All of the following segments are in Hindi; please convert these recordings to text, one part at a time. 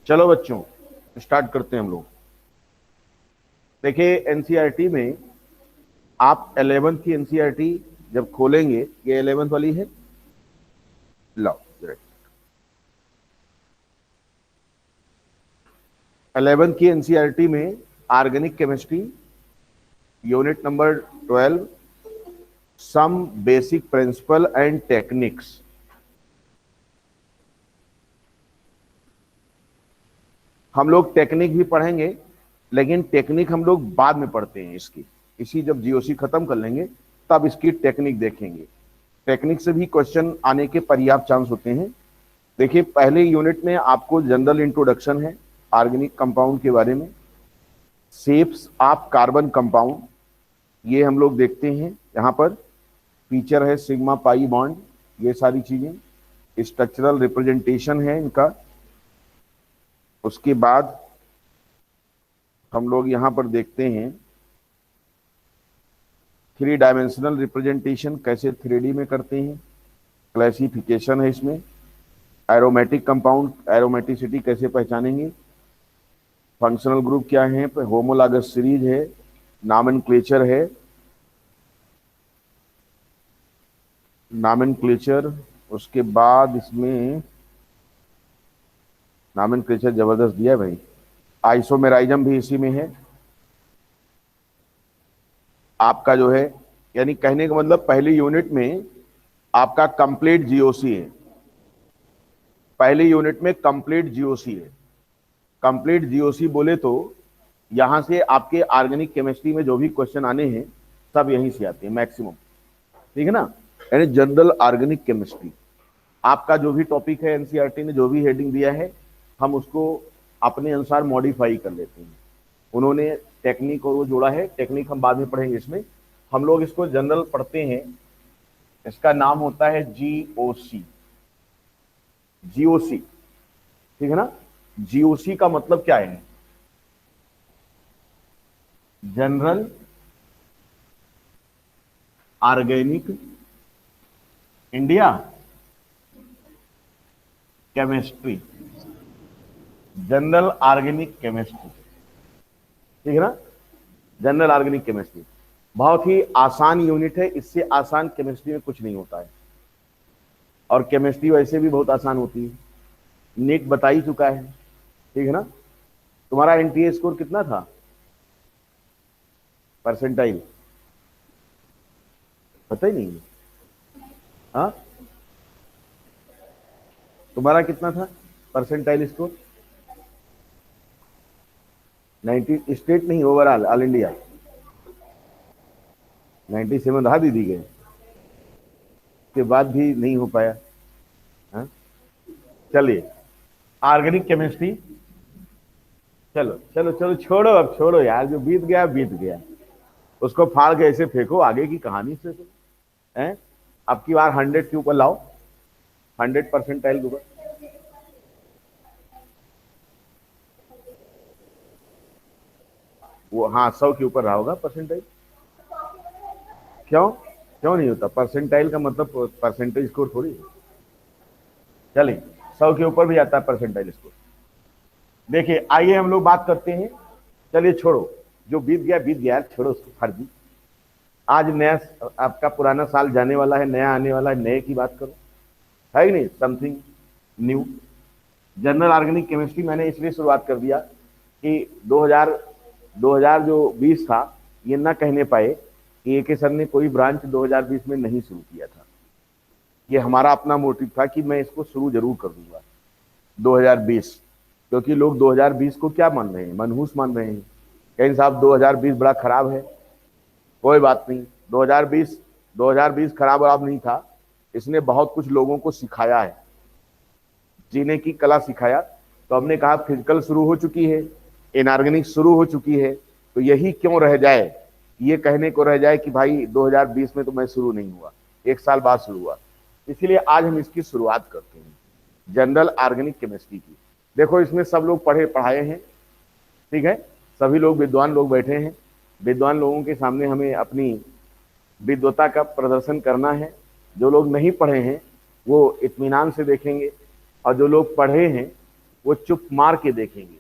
चलो बच्चों, स्टार्ट करते हैं हम लोग। देखिए, एनसीईआरटी में आप 11th की एनसीईआरटी जब खोलेंगे, ये 11th वाली है। लाओ, 11th की एनसीईआरटी में organic chemistry, unit number 12, some basic principle and techniques. हम लोग टेक्निक भी पढ़ेंगे, लेकिन टेक्निक हम लोग बाद में पढ़ते हैं इसकी। इसी जब जीओसी खत्म कर लेंगे तब इसकी टेक्निक देखेंगे। टेक्निक से भी क्वेश्चन आने के पर्याप्त चांस होते हैं। देखिए, पहले यूनिट में आपको जनरल इंट्रोडक्शन है ऑर्गेनिक कंपाउंड के बारे में। शेप्स ऑफ कार्बन कंपाउंड, ये हम लोग देखते हैं। यहाँ पर फीचर है सिग्मा पाई बॉन्ड, ये सारी चीजें स्ट्रक्चरल रिप्रेजेंटेशन है इनका। उसके बाद हम लोग यहाँ पर देखते हैं 3 डायमेंशनल रिप्रेजेंटेशन, कैसे 3D में करते हैं। क्लासिफिकेशन है इसमें। एरोमेटिक कंपाउंड, एरोमेटिसिटी कैसे पहचानेंगे। फंक्शनल ग्रुप क्या है, होमोलॉगस सीरीज है, नॉमेनक्लेचर है। नॉमेनक्लेचर, उसके बाद इसमें नॉमेनक्लेचर जबरदस्त दिया है भाई। आइसोमेराइजम भी इसी में है आपका, जो है यानी कहने का मतलब पहली यूनिट में आपका कंप्लीट जीओसी है। पहली यूनिट में कंप्लीट जीओसी है। कंप्लीट जीओसी बोले तो यहां से आपके ऑर्गेनिक केमिस्ट्री में जो भी क्वेश्चन आने हैं सब यहीं से आते हैं मैक्सिमम, ठीक है ना। यानी जनरल ऑर्गेनिक केमिस्ट्री आपका जो भी टॉपिक है, एनसीईआरटी ने जो भी हेडिंग दिया है हम उसको अपने अनुसार मॉडिफाई कर लेते हैं। उन्होंने टेक्निक और वो जोड़ा है, टेक्निक हम बाद में पढ़ेंगे। इसमें हम लोग इसको जनरल पढ़ते हैं। इसका नाम होता है जीओसी। जीओसी, ठीक है ना। जीओसी का मतलब क्या है? General organic India chemistry, general organic chemistry, ठीक है ना। जनरल ऑर्गेनिक केमिस्ट्री बहुत ही आसान यूनिट है। इससे आसान केमिस्ट्री में कुछ नहीं होता है। और केमिस्ट्री वैसे भी बहुत आसान होती है, नीट बता ही चुका है, ठीक है ना। तुम्हारा एनटीए स्कोर कितना था? परसेंटाइल पता ही नहीं है। हाँ, तुम्हारा कितना था परसेंटाइल स्कोर? 90, स्टेट नहीं ओवरऑल, ऑल इंडिया 97 रहा दीदी गए, के बाद भी नहीं हो पाया। हाँ? चलिए, ऑर्गेनिक केमिस्ट्री, चलो चलो चलो छोड़ो, अब छोड़ो यार, जो बीत गया बीत गया, उसको फाड़ के ऐसे फेंको, आगे की कहानी से हैं। अब की बार 100 के ऊपर लाओ, 100 परसेंटाइल के ऊपर। वो हाँ 100 के ऊपर रहा होगा परसेंटाइल। क्यों क्यों नहीं होता? परसेंटाइल का मतलब परसेंटेज स्कोर थोड़ी है। चलिए, 100 के ऊपर भी आता है परसेंटाइल स्कोर। देखिए, आइए हम लोग बात करते हैं। चलिए छोड़ो, जो बीत गया बीत गया, छोड़ो उसको फर्जी। आज नया आपका पुराना साल जाने वाला है, नया आने वाला है, नए की बात करो, है कि नहीं, something new. General organic chemistry मैंने इसलिए शुरुआत कर दिया कि 2000 जो 20 था, ये ना कहने पाए कि ए के सर ने कोई ब्रांच 2020 में नहीं शुरू किया था। ये हमारा अपना मोटिव था कि मैं इसको शुरू जरूर कर दूंगा 2020, क्योंकि लोग 2020 को क्या मान रहे हैं, मनहूस मान रहे हैं। कहीं साहब 2020 बड़ा खराब है। कोई बात नहीं, 2020 खराब खराब नहीं था। इसने बहुत कुछ लोगों को सिखाया है, जीने की कला सिखाया। तो हमने कहा फिजिकल शुरू हो चुकी है, इनऑर्गेनिक शुरू हो चुकी है, तो यही क्यों रह जाए, ये कहने को रह जाए कि भाई 2020 में तो मैं शुरू नहीं हुआ, 1 साल बाद शुरू हुआ। इसीलिए आज हम इसकी शुरुआत करते हैं, जनरल ऑर्गेनिक केमिस्ट्री की। देखो, इसमें सब लोग पढ़ाए हैं, ठीक है, सभी लोग विद्वान लोग बैठे हैं। विद्वान लोगों के सामने हमें अपनी विद्वता का प्रदर्शन करना है। जो लोग नहीं पढ़े हैं वो इत्मीनान से देखेंगे, और जो लोग पढ़े हैं वो चुप मार के देखेंगे।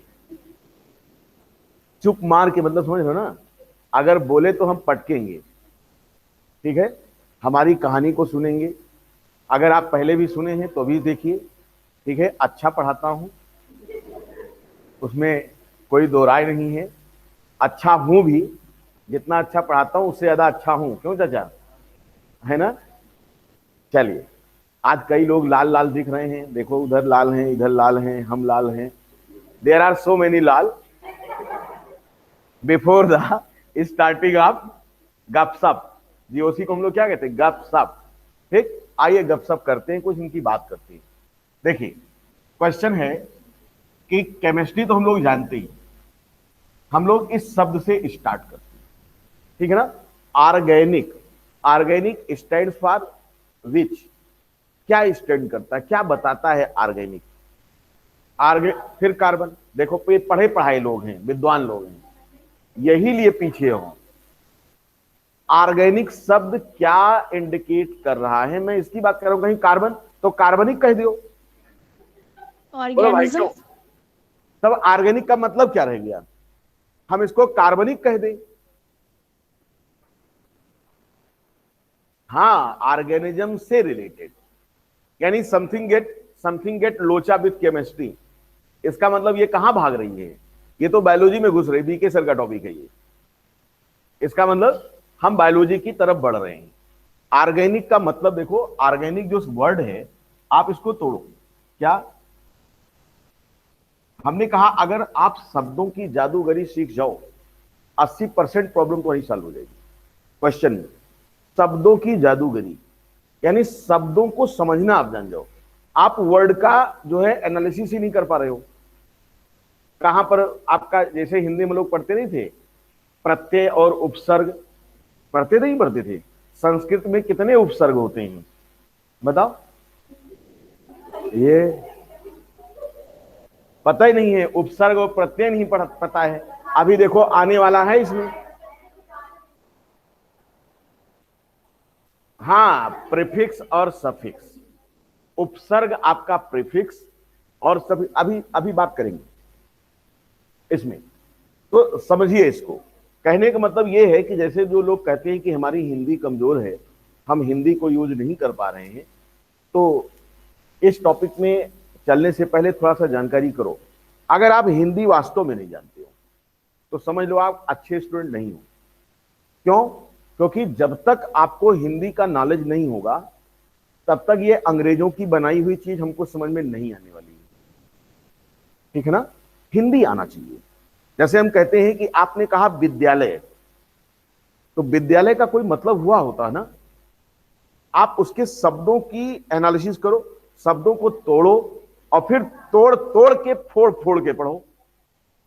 चुप मार के मतलब समझ लो ना, अगर बोले तो हम पटकेंगे, ठीक है, हमारी कहानी को सुनेंगे। अगर आप पहले भी सुने हैं तो भी देखिए, ठीक है। अच्छा पढ़ाता हूं, उसमें कोई दो राय नहीं है। अच्छा हूं भी, जितना अच्छा पढ़ाता हूं उससे ज्यादा अच्छा हूं, क्यों चाचा, है ना। चलिए, आज कई लोग लाल लाल दिख रहे हैं, देखो उधर लाल हैं, इधर लाल हैं, हम लाल हैं। देयर आर सो मेनी लाल बिफोर द स्टार्टिंग ऑफ गपशप। जीओसी को हम लोग क्या कहते हैं, गपशप। ठीक, आइए गपशप करते हैं, कुछ इनकी बात करते हैं। देखिए, क्वेश्चन है कि केमिस्ट्री तो हम लोग जानते ही, हम लोग इस शब्द से स्टार्ट करते हैं, ठीक है ना। Organic, organic stand for which, क्या स्टैंड करता है, क्या बताता है ऑर्गेनिक। फिर कार्बन, देखो ये पढ़े पढ़ाए लोग हैं, विद्वान लोग हैं, यही लिए पीछे हो। ऑर्गेनिक शब्द क्या इंडिकेट कर रहा है, मैं इसकी बात कर रहा हूं। कहीं कार्बन तो कार्बनिक कह दियो, बोलो भाई क्यों। तब ऑर्गेनिक का मतलब क्या रह गया, हम इसको कार्बनिक कह दें। हाँ, ऑर्गेनिज्म से रिलेटेड, यानी समथिंग गेट लोचा विथ केमिस्ट्री। इसका मतलब ये कहां भाग रही है, ये तो बायोलॉजी में घुस रही, बीके सर का टॉपिक है ये। इसका मतलब हम बायोलॉजी की तरफ बढ़ रहे हैं। ऑर्गेनिक का मतलब देखो, ऑर्गेनिक जो वर्ड है आप इसको तोड़ो। क्या हमने कहा, अगर आप शब्दों की जादूगरी सीख जाओ 80% प्रॉब्लम तुम्हारी सॉल्व हो जाएगी। क्वेश्चन में शब्दों की जादूगरी, यानी शब्दों को समझना आप जान जाओ। आप वर्ड का जो है एनालिसिस ही नहीं कर पा रहे हो। कहां पर आपका, जैसे हिंदी में लोग पढ़ते नहीं थे प्रत्यय और उपसर्ग, पढ़ते नहीं पढ़ते थे। संस्कृत में कितने उपसर्ग होते हैं बताओ, ये पता ही नहीं है। उपसर्ग और प्रत्यय नहीं पता है। अभी देखो आने वाला है इसमें, हाँ, प्रीफिक्स और सफिक्स। उपसर्ग आपका प्रीफिक्स और सफिक्स, अभी अभी बात करेंगे इसमें, तो समझिए इसको। कहने का मतलब यह है कि जैसे जो लोग कहते हैं कि हमारी हिंदी कमजोर है, हम हिंदी को यूज नहीं कर पा रहे हैं, तो इस टॉपिक में चलने से पहले थोड़ा सा जानकारी करो। अगर आप हिंदी वास्तव में नहीं जानते हो तो समझ लो आप अच्छे स्टूडेंट नहीं हो। क्यों? क्योंकि जब तक आपको हिंदी का नॉलेज नहीं होगा तब तक ये अंग्रेजों की बनाई हुई चीज हमको समझ में नहीं आने वाली है, ठीक है ना। हिंदी आना चाहिए। जैसे हम कहते हैं कि आपने कहा विद्यालय, तो विद्यालय का कोई मतलब हुआ होता है ना। आप उसके शब्दों की एनालिसिस करो, शब्दों को तोड़ो और फिर तोड़ तोड़ के फोड़ फोड़ के पढ़ो,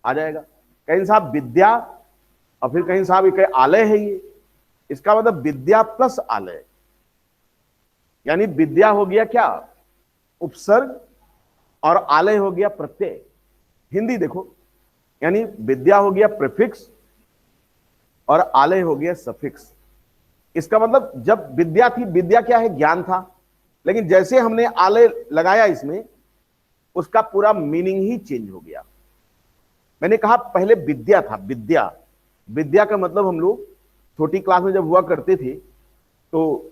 आ जाएगा। कहीं साहब विद्या और फिर कहीं साहब एक आलय है ये, इसका मतलब विद्या प्लस आलय, यानी विद्या हो गया क्या, उपसर्ग, और आलय हो गया प्रत्यय। हिंदी देखो, यानी विद्या हो गया प्रीफिक्स और आलय हो गया सफिक्स। इसका मतलब जब विद्या थी, विद्या क्या है, ज्ञान था, लेकिन जैसे हमने आलय लगाया इसमें, उसका पूरा मीनिंग ही चेंज हो गया। मैंने कहा पहले विद्या था, विद्या, विद्या का मतलब हम लोग छोटी क्लास में जब हुआ करते थे तो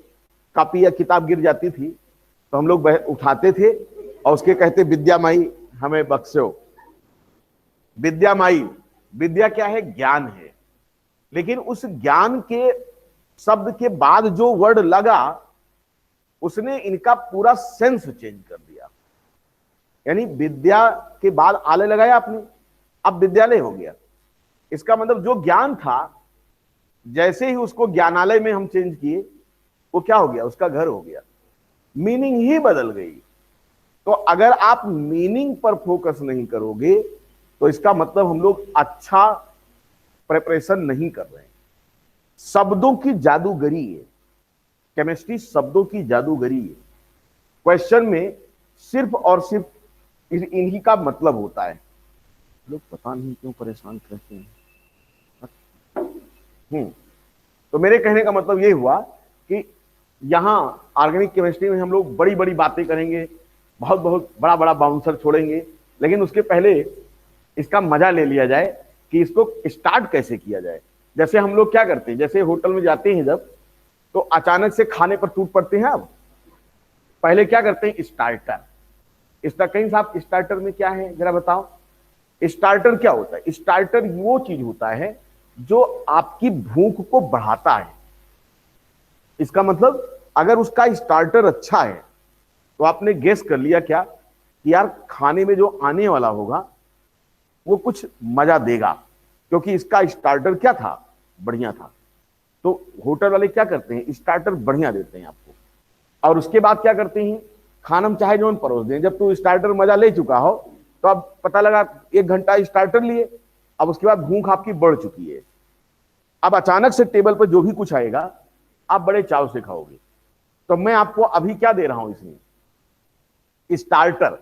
कॉपी या किताब गिर जाती थी तो हम लोग उठाते थे और उसके कहते विद्या माई हमें बख्शो। विद्या माई, विद्या क्या है, ज्ञान है, लेकिन उस ज्ञान के शब्द के बाद जो वर्ड लगा उसने इनका पूरा सेंस चेंज कर दिया। यानी विद्या के बाद आलय लगाया आपने, अब विद्यालय हो गया। इसका मतलब जो ज्ञान था, जैसे ही उसको ज्ञानालय में हम चेंज किए, वो क्या हो गया, उसका घर हो गया, मीनिंग ही बदल गई। तो अगर आप मीनिंग पर फोकस नहीं करोगे तो इसका मतलब हम लोग अच्छा प्रिपरेशन नहीं कर रहे हैं। शब्दों की जादूगरी है केमिस्ट्री, शब्दों की जादूगरी है। क्वेश्चन में सिर्फ और सिर्फ इन्हीं का मतलब होता है। लोग पता नहीं क्यों परेशान करते हैं। तो मेरे कहने का मतलब ये हुआ कि यहां ऑर्गेनिक केमिस्ट्री में हम लोग बड़ी बड़ी बातें करेंगे, बहुत बहुत बड़ा बड़ा बाउंसर छोड़ेंगे, लेकिन उसके पहले इसका मजा ले लिया जाए कि इसको स्टार्ट कैसे किया जाए। जैसे हम लोग क्या करते हैं, जैसे होटल में जाते हैं जब, तो अचानक से खाने पर टूट पड़ते हैं। अब पहले क्या करते हैं, स्टार्टर। कहीं साहब स्टार्टर में क्या है जरा बताओ। स्टार्टर क्या होता है? स्टार्टर वो चीज होता है जो आपकी भूख को बढ़ाता है। इसका मतलब अगर उसका स्टार्टर अच्छा है तो आपने गेस कर लिया क्या कि यार खाने में जो आने वाला होगा वो कुछ मजा देगा, क्योंकि इसका स्टार्टर क्या था, बढ़िया था। तो होटल वाले क्या करते हैं, स्टार्टर बढ़िया देते हैं आपको, और उसके बाद क्या करते हैं, खाना में चाहे जो परोस दें। जब तू स्टार्टर मजा ले चुका हो तो अब पता लगा 1 घंटा स्टार्टर लिए, अब उसके बाद भूख आपकी बढ़ चुकी है। अब अचानक से टेबल पर जो भी कुछ आएगा आप बड़े चाव से खाओगे। तो मैं आपको अभी क्या दे रहा हूं, इसमें स्टार्टर,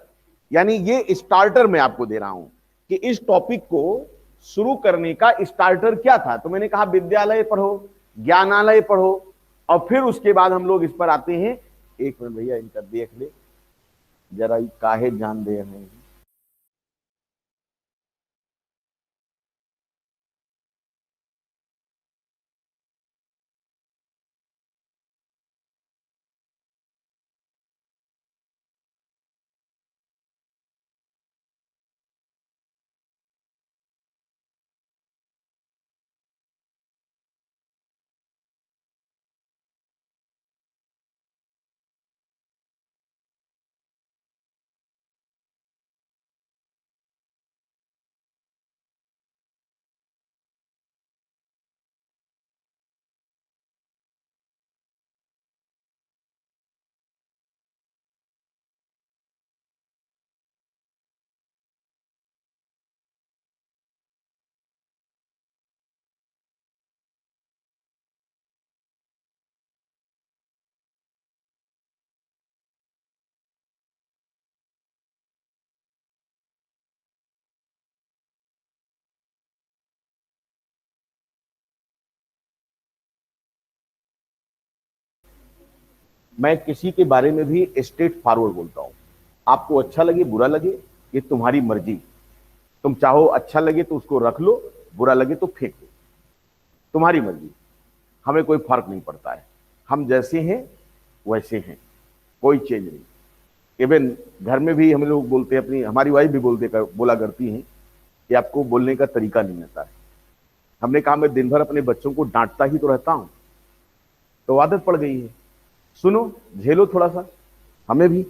यानी ये स्टार्टर मैं आपको दे रहा हूं कि इस टॉपिक को शुरू करने का स्टार्टर क्या था। तो मैंने कहा विद्यालय पढ़ो, ज्ञानालय पढ़ो, और फिर उसके बाद हम लोग इस पर आते हैं। एक मिनट भैया, इनका देख ले जरा, काहे जान दे रहे हैं। मैं किसी के बारे में भी स्ट्रेट फॉरवर्ड बोलता हूं। आपको अच्छा लगे बुरा लगे ये तुम्हारी मर्जी। तुम चाहो अच्छा लगे तो उसको रख लो, बुरा लगे तो फेंक दो, तुम्हारी मर्जी। हमें कोई फर्क नहीं पड़ता है। हम जैसे हैं वैसे हैं, कोई चेंज नहीं। इवन घर में भी हम लोग बोलते हैं, अपनी हमारी वाइफ भी बोला करती हैं कि आपको बोलने का तरीका नहीं आता है। हमने कहा मैं दिन भर अपने बच्चों को डांटता ही तो रहता हूं, तो आदत पड़ गई है। सुनो, झेलो थोड़ा सा, हमें भी।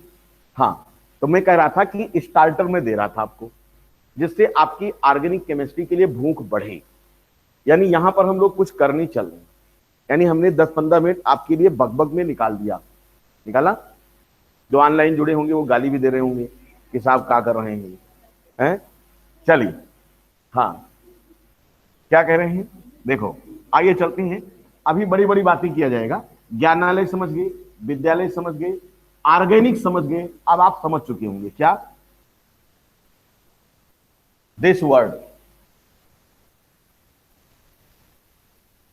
हाँ, तो मैं कह रहा था कि स्टार्टर में दे रहा था आपको, जिससे आपकी ऑर्गेनिक केमिस्ट्री के लिए भूख बढ़े। यानी यहां पर हम लोग कुछ करने चल रहे हैं, यानी हमने 10-15 मिनट आपके लिए बकबक में निकाल दिया। निकाला? जो ऑनलाइन जुड़े होंगे वो गाली भी दे रहे होंगे कि साहब क्या कर रहे हैं। चलिए, हाँ क्या कह रहे हैं, देखो आइए चलते हैं। अभी बड़ी बड़ी बातें किया जाएगा। ज्ञानालय समझ गए, विद्यालय समझ गए, ऑर्गेनिक समझ गए। अब आप समझ चुके होंगे क्या, दिस वर्ड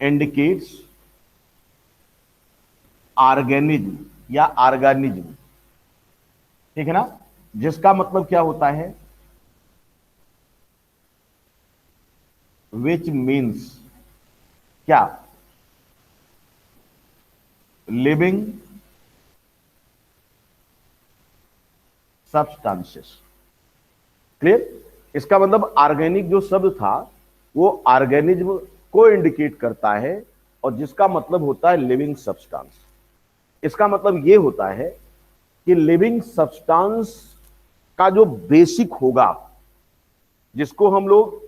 इंडिकेट्स ऑर्गेनिज्म या ऑर्गेनिज्म, ठीक है ना, जिसका मतलब क्या होता है, विच मीन्स क्या, लिविंग सब्सटेंसेस। क्लियर? इसका मतलब ऑर्गेनिक जो शब्द था वो ऑर्गेनिज्म को इंडिकेट करता है, और जिसका मतलब होता है लिविंग सब्सटेंस। इसका मतलब ये होता है कि लिविंग सब्सटेंस का जो बेसिक होगा, जिसको हम लोग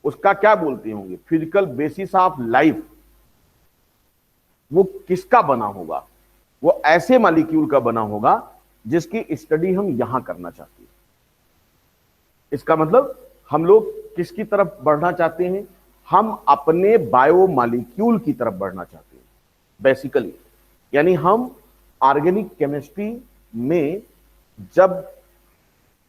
उसका क्या बोलते होंगे, फिजिकल बेसिस ऑफ लाइफ, वो किसका बना होगा, वो ऐसे मॉलिक्यूल का बना होगा जिसकी स्टडी हम यहां करना चाहते हैं। इसका मतलब हम लोग किसकी तरफ बढ़ना चाहते हैं, हम अपने बायोमॉलिक्यूल की तरफ बढ़ना चाहते हैं बेसिकली। यानी हम ऑर्गेनिक केमिस्ट्री में जब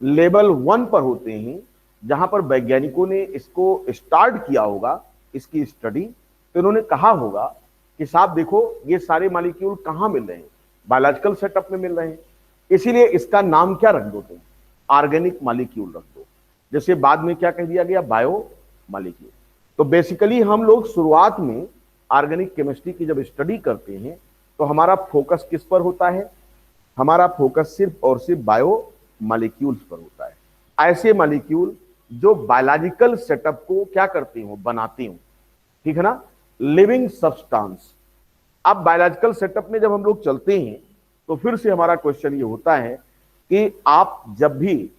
लेवल 1 पर होते हैं, जहां पर वैज्ञानिकों ने इसको स्टार्ट किया होगा इसकी स्टडी, तो उन्होंने कहा होगा कि साहब देखो ये सारे मॉलिक्यूल कहां मिल रहे हैं, बायोलॉजिकल सेटअप में मिल रहे हैं, इसीलिए इसका नाम क्या रख दो तुम, ऑर्गेनिक मॉलिक्यूल रख दो, जैसे बाद में क्या कह दिया गया, बायो मॉलिक्यूल। तो बेसिकली हम लोग शुरुआत में ऑर्गेनिक केमिस्ट्री की जब स्टडी करते हैं तो हमारा फोकस किस पर होता है, हमारा फोकस सिर्फ और सिर्फ बायो मॉलिक्यूल्स पर होता है, ऐसे मॉलिक्यूल जो बायोलॉजिकल सेटअप को क्या करते हो, बनाते हो, ठीक है ना, लिविंग सब्सटेंस। अब बायोलॉजिकल सेटअप में जब हम लोग चलते हैं तो फिर से हमारा क्वेश्चन ये होता है कि आप जब भी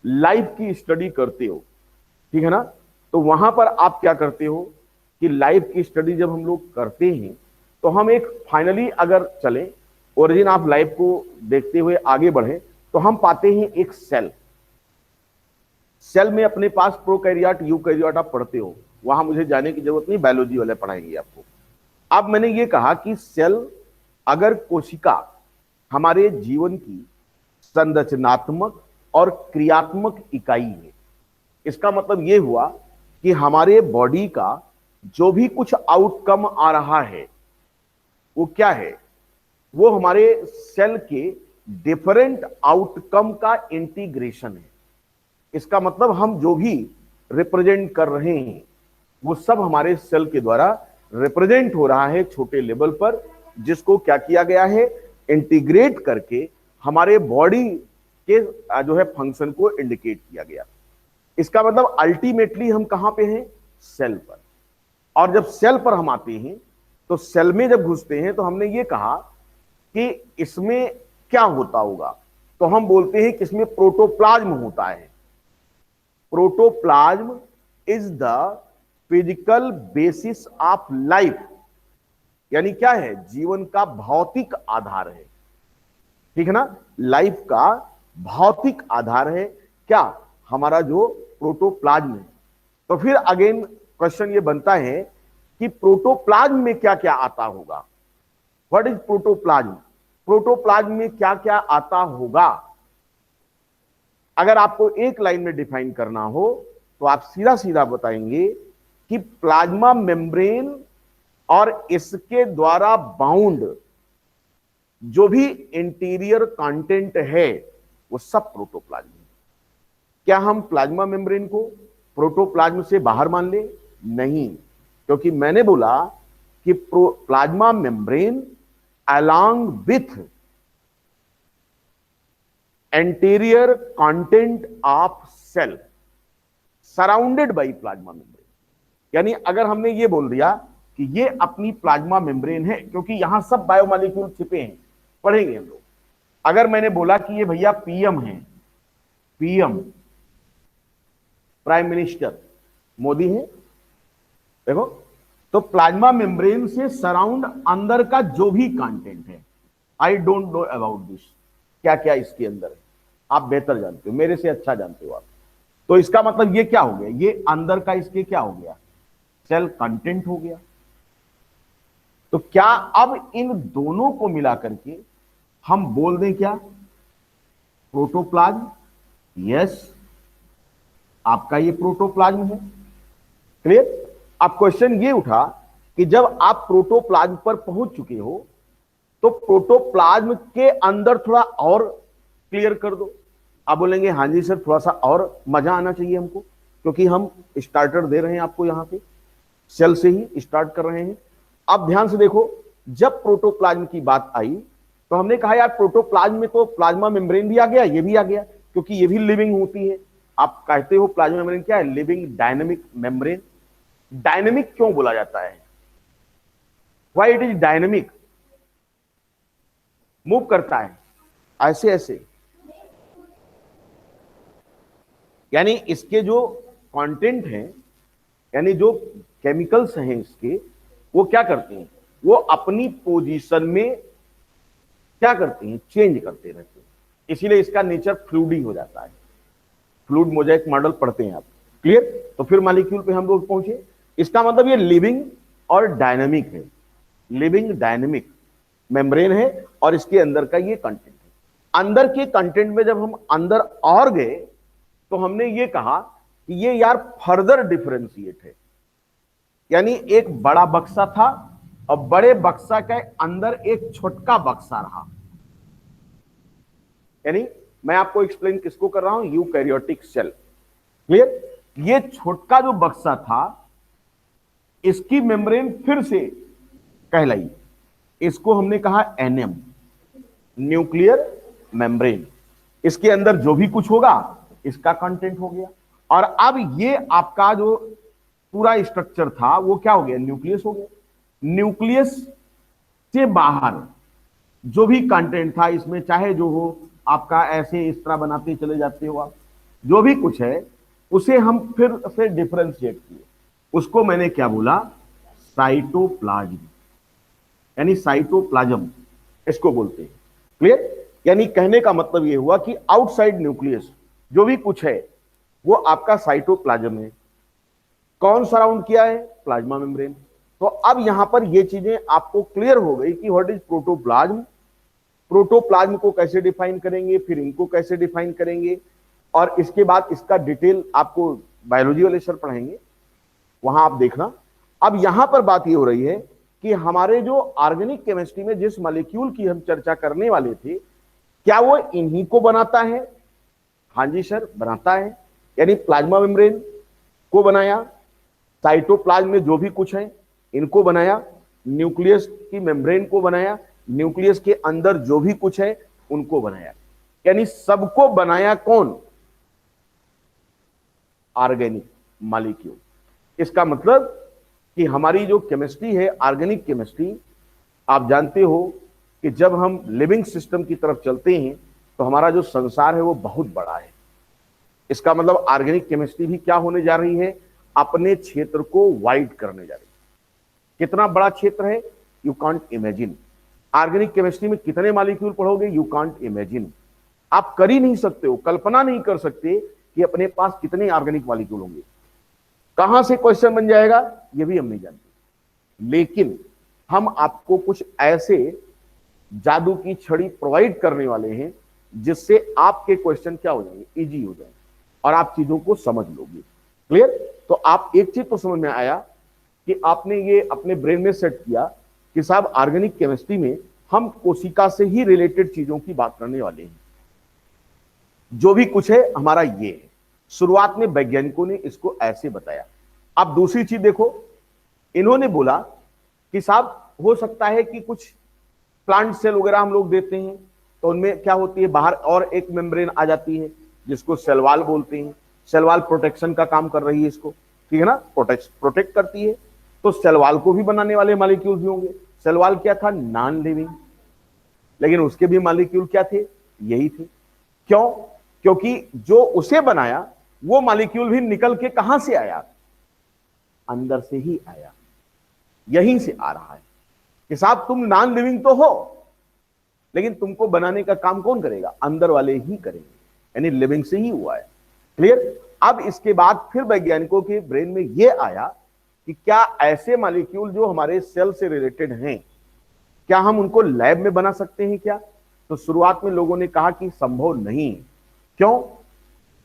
लाइफ की स्टडी करते हो, ठीक है ना, तो वहां पर आप क्या करते हो कि लाइफ की स्टडी जब हम लोग करते हैं तो हम एक फाइनली अगर चले ओरिजिन ऑफ लाइफ को देखते हुए आगे बढ़े तो हम पाते हैं एक सेल। सेल में अपने पास प्रोकैरियोट यूकैरियोट आप पढ़ते हो, वहां मुझे जाने की जरूरत नहीं, बायोलॉजी वाले पढ़ाएंगे आपको। अब मैंने ये कहा कि सेल अगर कोशिका हमारे जीवन की संरचनात्मक और क्रियात्मक इकाई है, इसका मतलब यह हुआ कि हमारे बॉडी का जो भी कुछ आउटकम आ रहा है वो क्या है, वो हमारे सेल के डिफरेंट आउटकम का इंटीग्रेशन है। इसका मतलब हम जो भी रिप्रेजेंट कर रहे हैं वो सब हमारे सेल के द्वारा रिप्रेजेंट हो रहा है छोटे लेवल पर, जिसको क्या किया गया है, इंटीग्रेट करके हमारे बॉडी के जो है फंक्शन को इंडिकेट किया गया। इसका मतलब अल्टीमेटली हम कहां पे हैं, सेल पर। और जब सेल पर हम आते हैं तो सेल में जब घुसते हैं तो हमने ये कहा कि इसमें क्या होता होगा, तो हम बोलते हैं कि इसमें प्रोटोप्लाज्म होता है। Protoplasm is the physical basis of life, यानी क्या है, जीवन का भौतिक आधार है, ठीक है ना, लाइफ का भौतिक आधार है क्या, हमारा जो प्रोटोप्लाज्म है। तो फिर अगेन क्वेश्चन ये बनता है कि प्रोटोप्लाज्म में क्या क्या आता होगा, व्हाट इज प्रोटोप्लाज्म, प्रोटोप्लाज्म में क्या क्या आता होगा। अगर आपको एक लाइन में डिफाइन करना हो तो आप सीधा सीधा बताएंगे कि प्लाज्मा मेम्ब्रेन और इसके द्वारा बाउंड जो भी इंटीरियर कंटेंट है वो सब प्रोटोप्लाज्म है। क्या हम प्लाज्मा मेम्ब्रेन को प्रोटोप्लाज्म से बाहर मान ले, नहीं, क्योंकि मैंने बोला कि plasma membrane along with anterior content of cell surrounded by plasma membrane. यानी अगर हमने ये बोल दिया कि ये अपनी प्लाज्मा मेम्ब्रेन है, क्योंकि यहां सब बायोमॉलिक्यूल छिपे हैं, पढ़ेंगे हम लोग। अगर मैंने बोला कि ये भैया पीएम है, पीएम प्राइम मिनिस्टर मोदी है, देखो, तो प्लाज्मा मेम्ब्रेन से सराउंड अंदर का जो भी कंटेंट है, I don't know about this, क्या क्या इसके अंदर है, आप बेहतर जानते हो, मेरे से अच्छा जानते हो आप। तो इसका मतलब ये क्या हो गया, ये अंदर का इसके क्या हो गया, सेल कंटेंट हो गया। तो क्या अब इन दोनों को मिला करके हम बोल दें क्या, प्रोटोप्लाज्म, यस, आपका ये प्रोटोप्लाज्म है, क्लियर। अब क्वेश्चन ये उठा कि जब आप प्रोटोप्लाज्म पर पहुंच चुके हो तो प्रोटोप्लाज्म के अंदर थोड़ा और क्लियर कर दो। आप बोलेंगे हाँ जी सर, थोड़ा सा और मजा आना चाहिए हमको, क्योंकि हम स्टार्टर दे रहे हैं आपको, यहां पे सेल से ही स्टार्ट कर रहे हैं। अब ध्यान से देखो, जब प्रोटोप्लाज्म की बात आई तो हमने कहा यार प्रोटोप्लाज्म में तो प्लाज्मा मेम्ब्रेन भी आ गया, ये भी आ गया, क्योंकि ये भी लिविंग होती है। आप कहते हो प्लाज्मा मेम्ब्रेन क्या है, लिविंग डायनेमिक मेम्ब्रेन। डायनेमिक क्यों बोला जाता है, why it is dynamic, move करता है ऐसे ऐसे, यानी इसके जो कंटेंट हैं, यानी जो केमिकल्स हैं इसके, वो क्या करते हैं, वो अपनी पोजीशन में क्या करते हैं, चेंज करते रहते हैं। इसीलिए इसका नेचर फ्लूइडी हो जाता है। फ्लूइड मोजाइक मॉडल पढ़ते हैं आप, क्लियर। तो फिर मॉलिक्यूल पे हम लोग पहुंचे। इसका मतलब ये लिविंग और डायनामिक है, लिविंग डायनामिक मेम्ब्रेन है और इसके अंदर का ये कंटेंट है। अंदर के कंटेंट में जब हम अंदर और गए तो हमने ये कहा कि ये यार फर्दर डिफरेंशिएट है, यानी एक बड़ा बक्सा था और बड़े बक्सा के अंदर एक छोटका बक्सा रहा, यानी मैं आपको एक्सप्लेन किसको कर रहा हूं, यूकैरियोटिक सेल। क्लियर? ये छोटका जो बक्सा था इसकी मेम्ब्रेन फिर से कहलाई, इसको हमने कहा एनएम, न्यूक्लियर मेम्ब्रेन। इसके अंदर जो भी कुछ होगा इसका कंटेंट हो गया। और अब ये आपका जो पूरा स्ट्रक्चर था वो क्या हो गया, न्यूक्लियस हो गया। न्यूक्लियस से बाहर जो भी कंटेंट था इसमें, चाहे जो हो, आपका ऐसे इस तरह बनाते चले जाते हो आप, जो भी कुछ है उसे हम फिर से डिफरेंशिएट किए। उसको मैंने क्या बोला, साइटोप्लाज्म, यानी साइटोप्लाज्म इसको बोलते हैं। क्लियर? यानी कहने का मतलब यह हुआ कि आउटसाइड न्यूक्लियस जो भी कुछ है वो आपका साइटोप्लाज्म है। कौन सराउंड किया है, प्लाज्मा मेम्ब्रेन। तो अब यहां पर ये चीजें आपको क्लियर हो गई कि व्हाट इज प्रोटोप्लाज्म, प्रोटोप्लाज्म को कैसे डिफाइन करेंगे, फिर इनको कैसे डिफाइन करेंगे, और इसके बाद इसका डिटेल आपको बायोलॉजी वाले सर पढ़ाएंगे, वहां आप देखना। अब यहां पर बात ये हो रही है कि हमारे जो ऑर्गेनिक केमिस्ट्री में जिस मॉलिक्यूल की हम चर्चा करने वाले थे, क्या वो इन्हीं को बनाता है? हाँ जी सर, बनाता है। यानी प्लाज्मा मेम्ब्रेन को बनाया, साइटोप्लाज्म में जो भी कुछ है इनको बनाया, न्यूक्लियस की मेम्ब्रेन को बनाया, न्यूक्लियस के अंदर जो भी कुछ है उनको बनाया। यानी सबको बनाया कौन, ऑर्गेनिक मॉलिक्यूल। इसका मतलब कि हमारी जो केमिस्ट्री है, ऑर्गेनिक केमिस्ट्री, आप जानते हो कि जब हम लिविंग सिस्टम की तरफ चलते हैं तो हमारा जो संसार है वो बहुत बड़ा है। इसका मतलब ऑर्गेनिक केमिस्ट्री भी क्या होने जा रही है, अपने क्षेत्र को वाइड करने जा रही है। कितना बड़ा क्षेत्र है, you can't imagine. Organic chemistry में कितने मॉलिक्यूल पढ़ोगे, यू कांट इमेजिन। आप कर ही नहीं सकते हो, कल्पना नहीं कर सकते कि अपने पास कितने ऑर्गेनिक मॉलिक्यूल होंगे। कहां से क्वेश्चन बन जाएगा ये भी हम नहीं जानते, लेकिन हम आपको कुछ ऐसे जादू की छड़ी प्रोवाइड करने वाले हैं जिससे आपके क्वेश्चन क्या हो जाएंगे, इजी हो जाएंगे और आप चीजों को समझ लोगे। क्लियर? तो आप एक चीज तो समझ में आया कि आपने ये अपने ब्रेन में सेट किया कि साहब ऑर्गेनिक केमिस्ट्री में हम कोशिका से ही रिलेटेड चीजों की बात करने वाले हैं। जो भी कुछ है हमारा ये है। शुरुआत में वैज्ञानिकों ने इसको ऐसे बताया। अब दूसरी चीज देखो, इन्होंने बोला कि साहब हो सकता है कि कुछ प्लांट सेल वगैरह हम लोग देते हैं तो उनमें क्या होती है, बाहर और एक मेम्ब्रेन आ जाती है जिसको सेल वॉल बोलते हैं। सेल वॉल प्रोटेक्शन का काम कर रही है इसको, ठीक है ना, प्रोटेक्ट करती है। तो सेल वॉल को भी बनाने वाले मॉलिक्यूल भी होंगे। सेल वॉल क्या था, नॉन लिविंग, लेकिन उसके भी मॉलिक्यूल क्या थे, यही थे। क्यों? क्योंकि जो उसे बनाया वो मॉलिक्यूल भी निकल के कहां से आया, अंदर से ही आया, यहीं से आ रहा है कि साहब तुम नॉन लिविंग तो हो लेकिन तुमको बनाने का काम कौन करेगा, अंदर वाले ही करेंगे, यानी लिविंग से ही हुआ है। क्लियर? अब इसके बाद फिर वैज्ञानिकों के ब्रेन में यह आया कि क्या ऐसे मॉलिक्यूल जो हमारे सेल से रिलेटेड हैं, क्या हम उनको लैब में बना सकते हैं क्या? तो शुरुआत में लोगों ने कहा कि संभव नहीं। क्यों?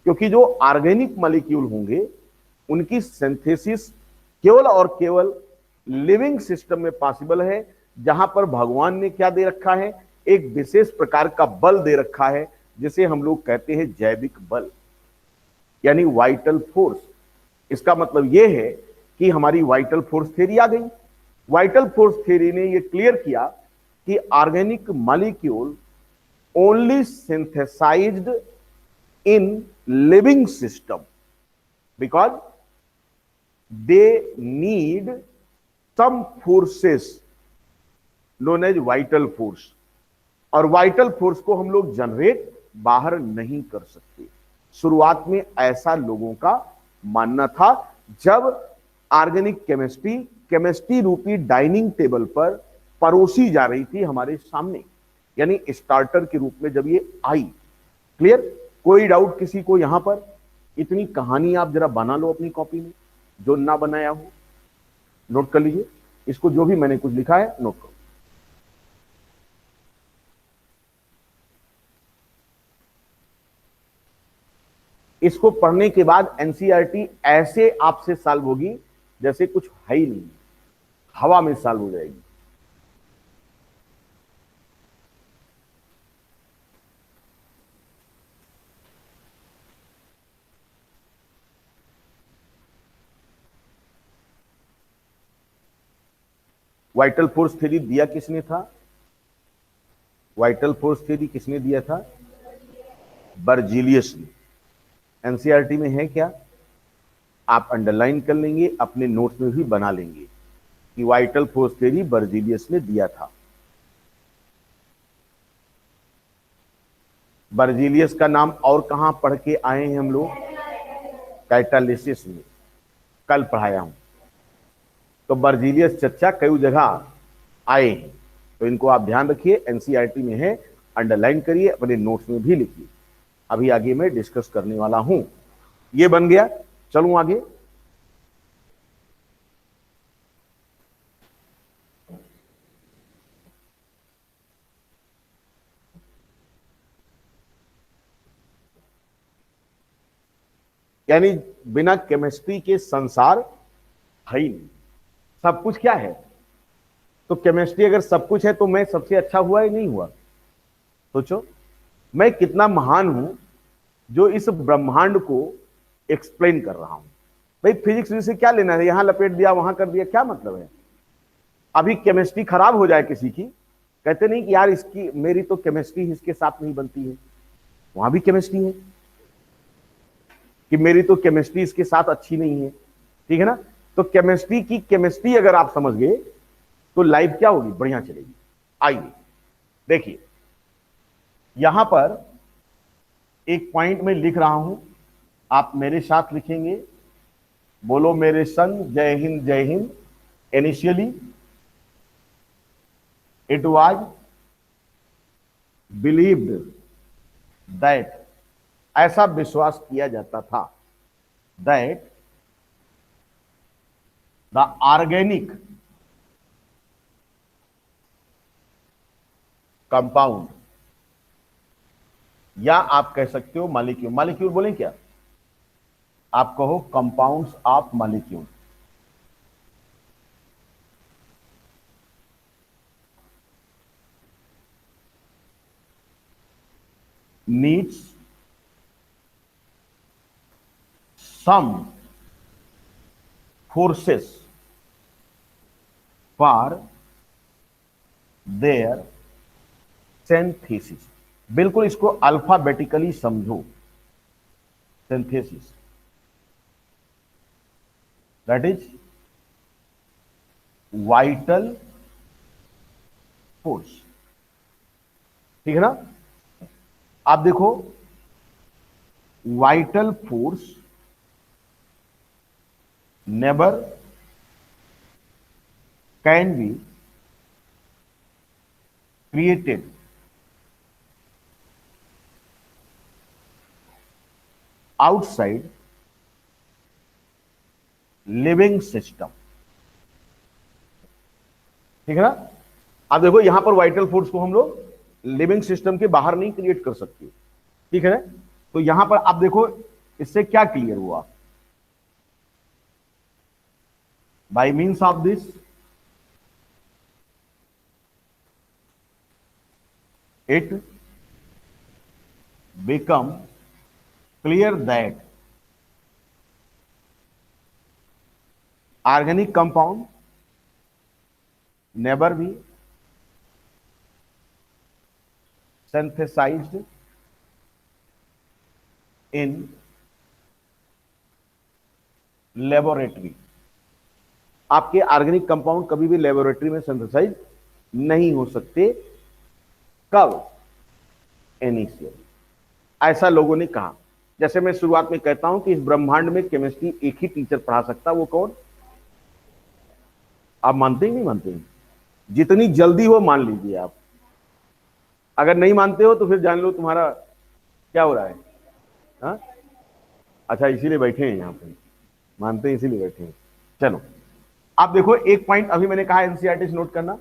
क्योंकि जो ऑर्गेनिक मॉलिक्यूल होंगे उनकी सिंथेसिस केवल और केवल लिविंग सिस्टम में पॉसिबल है, जहां पर भगवान ने क्या दे रखा है, एक विशेष प्रकार का बल दे रखा है जिसे हम लोग कहते हैं जैविक बल, यानी वाइटल फोर्स। इसका मतलब यह है कि हमारी वाइटल फोर्स थ्योरी आ गई। वाइटल फोर्स थ्योरी ने यह क्लियर किया कि organic molecule only synthesised in living system because they need some forces known as vital force, और वाइटल फोर्स को हम लोग जनरेट बाहर नहीं कर सकते। शुरुआत में ऐसा लोगों का मानना था जब ऑर्गेनिक केमिस्ट्री रूपी डाइनिंग टेबल पर परोसी जा रही थी हमारे सामने, यानी स्टार्टर के रूप में जब ये आई। क्लियर? कोई डाउट किसी को यहां पर? इतनी कहानी आप जरा बना लो अपनी कॉपी में, जो ना बनाया हो नोट कर लीजिए इसको, जो भी मैंने कुछ लिखा है नोट करो। इसको पढ़ने के बाद एनसीईआरटी ऐसे आपसे सॉल्व होगी जैसे कुछ है ही नहीं, हवा में सॉल्व हो जाएगी। वाइटल फोर्स थ्योरी दिया किसने था? वाइटल फोर्स थ्योरी किसने दिया था? बर्जीलियस ने। एनसीईआरटी में है क्या? आप अंडरलाइन कर लेंगे, अपने नोट्स में भी बना लेंगे कि वाइटल फोर्स थ्योरी बर्जीलियस ने दिया था। बर्जीलियस का नाम और कहां पढ़ के आए हैं हम लोग? कैटालिसिस में, कल पढ़ाया हूं। तो बर्जीलियस चर्चा कई जगह आए हैं, तो इनको आप ध्यान रखिए, एनसीईआरटी में है, अंडरलाइन करिए, अपने नोट्स में भी लिखिए। अभी आगे मैं डिस्कस करने वाला हूं। ये बन गया, चलूं आगे। यानी बिना केमिस्ट्री के संसार है ही नहीं। सब कुछ क्या है? तो केमिस्ट्री अगर सब कुछ है तो मैं सबसे अच्छा हुआ या नहीं हुआ? सोचो, मैं कितना महान हूं जो इस ब्रह्मांड को एक्सप्लेन कर रहा हूं। भाई फिजिक्स से क्या लेना है? यहां लपेट दिया, वहां कर दिया, क्या मतलब है? अभी केमिस्ट्री खराब हो जाए किसी की, कहते नहीं कि यार इसकी, मेरी तो केमिस्ट्री इसके साथ नहीं बनती है। वहां भी केमिस्ट्री है कि मेरी तो केमिस्ट्री इसके साथ अच्छी नहीं है, ठीक है ना? तो केमिस्ट्री की केमिस्ट्री अगर आप समझ गए तो लाइफ क्या होगी? बढ़िया चलेगी। आइए देखिए, यहां पर एक पॉइंट में लिख रहा हूं, आप मेरे साथ लिखेंगे। बोलो मेरे संग, जय हिंद जय Hind. Initially it was believed that, ऐसा विश्वास किया जाता था, दैट द ऑर्गेनिक कंपाउंड, या आप कह सकते हो मॉलिक्यूल, मॉलिक्यूल बोले क्या? आप कहो compounds of molecule. Needs some forces for their synthesis. बिल्कुल इसको अल्फाबेटिकली समझो। Synthesis that is vital force, ठीक है ना? आप देखो, vital force never can be created outside living system, ठीक है ना? आप देखो, यहां पर वाइटल फोर्स को हम लोग लिविंग सिस्टम के बाहर नहीं क्रिएट कर सकते, ठीक है ना? तो यहां पर आप देखो, इससे क्या क्लियर हुआ? Bye means of this it become clear that organic compound never be synthesized in laboratory। आपके ऑर्गेनिक कंपाउंड कभी भी लेबोरेटरी में सिंथेसाइज नहीं हो सकते। कब? इनिशियल, ऐसा लोगों ने कहा। जैसे मैं शुरुआत में कहता हूं कि इस ब्रह्मांड में केमिस्ट्री एक ही टीचर पढ़ा सकता, वो कौन? आप मानते ही नहीं मानते? जितनी जल्दी हो मान लीजिए आप। अगर नहीं मानते हो तो फिर जान लो तुम्हारा क्या हो रहा है। हा? अच्छा, इसीलिए बैठे हैं यहां पे, मानते हैं इसीलिए बैठे हैं। चलो आप देखो, एक पॉइंट अभी मैंने कहा एनसीईआरटी से नोट करना।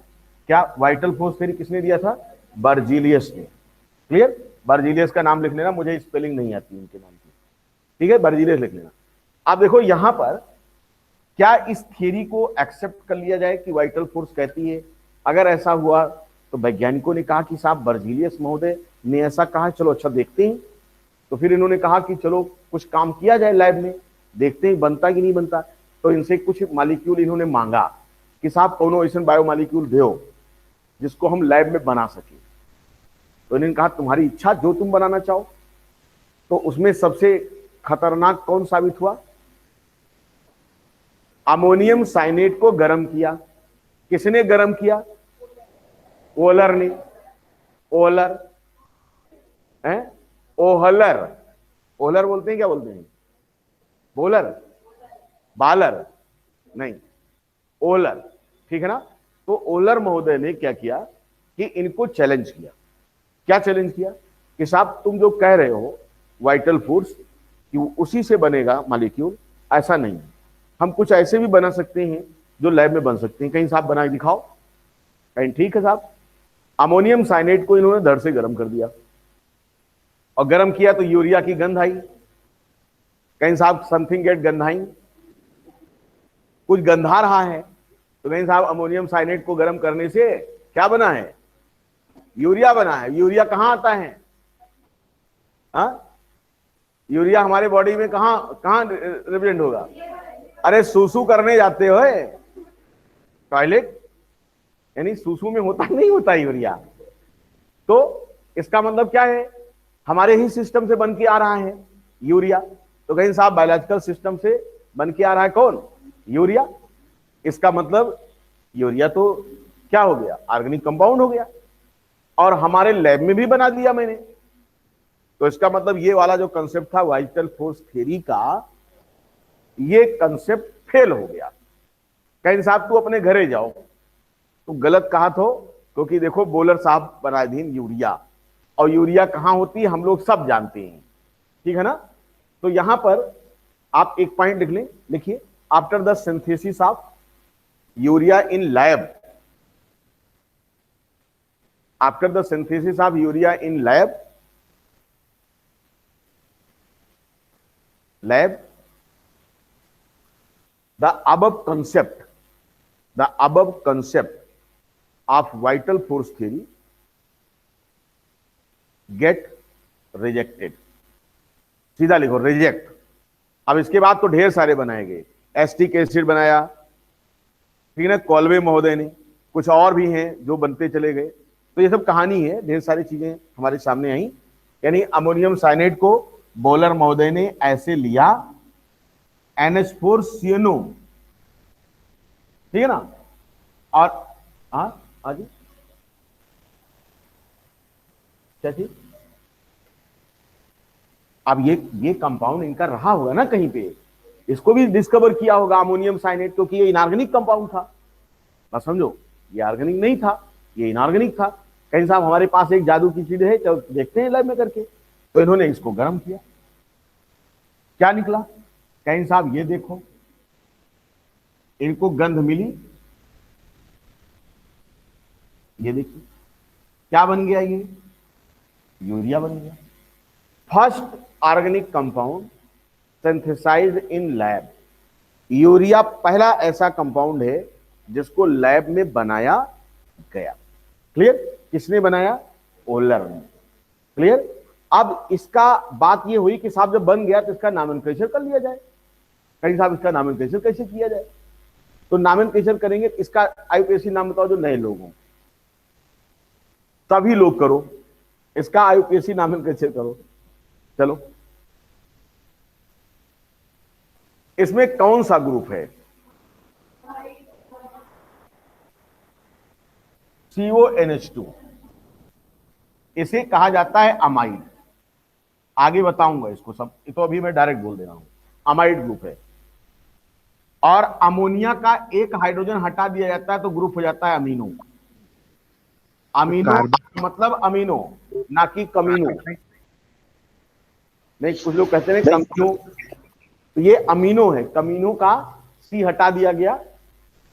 क्या वाइटल फोर्स थ्योरी किसने दिया था? बर्जीलियस ने। क्लियर? बर्जीलियस का नाम लिख लेना, मुझे स्पेलिंग नहीं आती उनके नाम की, ठीक है? बर्जीलियस लिख लेना। आप देखो यहां पर, क्या इस थियरी को एक्सेप्ट कर लिया जाए कि वाइटल फोर्स कहती है? अगर ऐसा हुआ तो वैज्ञानिकों ने कहा कि साहब बर्जीलियस महोदय ने ऐसा कहा, चलो अच्छा देखते हैं। तो फिर इन्होंने कहा कि चलो कुछ काम किया जाए लैब में, देखते हैं बनता कि नहीं बनता। तो इनसे कुछ मॉलिक्यूल इन्होंने मांगा कि साहब कोनो ऐसा बायोमॉलिक्यूल दो जिसको हम लैब में बना सके। तो इन्होंने कहा तुम्हारी इच्छा, जो तुम बनाना चाहो। तो उसमें सबसे खतरनाक कौन साबित हुआ? अमोनियम साइनेट को गर्म किया। किसने गर्म किया? ओहलर ने। ओहलर है, ओहलर, ओहलर बोलते हैं, क्या बोलते हैं? बोलर, बालर नहीं, ओहलर, ठीक है ना। तो ओहलर महोदय ने क्या किया कि इनको चैलेंज किया। क्या चैलेंज किया? कि साहब तुम जो कह रहे हो वाइटल फूड्स कि उसी से बनेगा मॉलिक्यूल, ऐसा नहीं है। हम कुछ ऐसे भी बना सकते हैं जो लैब में बन सकते हैं। कहीं साहब बना के दिखाओ। कहीं ठीक है साहब। अमोनियम साइनेट को इन्होंने धड़ से गर्म कर दिया, और गर्म किया तो यूरिया की गंध आई। कहीं साहब समथिंग गेट गंधाई, कुछ गंधा रहा है। तो कहीं साहब अमोनियम साइनेट को गर्म करने से क्या बना है? यूरिया बना है। यूरिया कहां आता है? यूरिया हमारे बॉडी में कहां कहां रिप्रेजेंट होगा? अरे सूसू करने जाते हो टॉयलेट, यानी सूसू में होता नहीं होता यूरिया। तो इसका मतलब क्या है? हमारे ही सिस्टम से बन के आ रहा है यूरिया। तो कहीं साहब बायोलॉजिकल सिस्टम से बन के आ रहा है कौन? यूरिया। इसका मतलब यूरिया तो क्या हो गया? ऑर्गेनिक कंपाउंड हो गया, और हमारे लैब में भी बना दिया मैंने। तो इसका मतलब ये वाला जो कंसेप्ट था वाइटल फोर्स थ्योरी का, ये कंसेप्ट फेल हो गया। कहीं साहब तू अपने घरे जाओ, तो गलत कहा तो, क्योंकि देखो बोलर साहब बना दी यूरिया, और यूरिया कहां होती है हम लोग सब जानते हैं, ठीक है ना। तो यहां पर आप एक पॉइंट लिख लें, लिखिए, after the synthesis of urea in lab, after the synthesis of urea in lab, the above concept of vital force theory get rejected। सीधा लिखो रिजेक्ट। अब इसके बाद तो ढेर सारे बनाए गए, एस्टिक एसिड बनाया, ठीक है ना, कॉल्वे महोदय ने, कुछ और भी हैं जो बनते चले गए। तो ये सब कहानी है, ढेर सारी चीजें हमारे सामने आई। यानी अमोनियम साइनेट को बोलर महोदय ने ऐसे लिया, NH4CNO, ठीक है ना। और हाँ जी, क्या चीज? अब ये कंपाउंड इनका रहा होगा ना कहीं पे, इसको भी डिस्कवर किया होगा अमोनियम साइनेट, क्योंकि ये इनऑर्गेनिक कंपाउंड था। बस समझो, ये ऑर्गेनिक नहीं था, ये इनऑर्गेनिक था। कहीं साहब हमारे पास एक जादू की चीज है, चलो देखते हैं लैब में करके। तो इन्होंने इसको गर्म किया, क्या निकला? कहीं साहब ये देखो, इनको गंध मिली, ये देखिए क्या बन गया, ये यूरिया बन गया। First organic compound synthesized in lab. Urea पहला ऐसा कंपाउंड है जिसको लैब में बनाया गया। क्लियर? किसने बनाया? ओहलर ने। क्लियर? अब इसका बात ये हुई कि साहब जब बन गया तो इसका नामनक्लेचर कर लिया जाए। कहीं साहब इसका नामनक्लेचर कैसे किया जाए? तो नामनक्लेचर करेंगे, इसका आईयूपीएसी नाम बताओ जो नए लोग हों, सभी लोग करो, इसका आईयूपीएसी नामनक्लेचर करो। चलो, इसमें कौन सा ग्रुप है? CONH2। इसे कहा जाता है अमाइड। आगे बताऊंगा इसको सब, तो अभी मैं डायरेक्ट बोल दे रहा हूं, अमाइड ग्रुप है। और अमोनिया का एक हाइड्रोजन हटा दिया जाता है तो ग्रुप हो जाता है अमीनो। अमीनो मतलब अमीनो, ना कि कमीनो। नहीं, कुछ लोग कहते हैं कमीनो, तो ये अमीनो है। कमीनो का सी हटा दिया गया,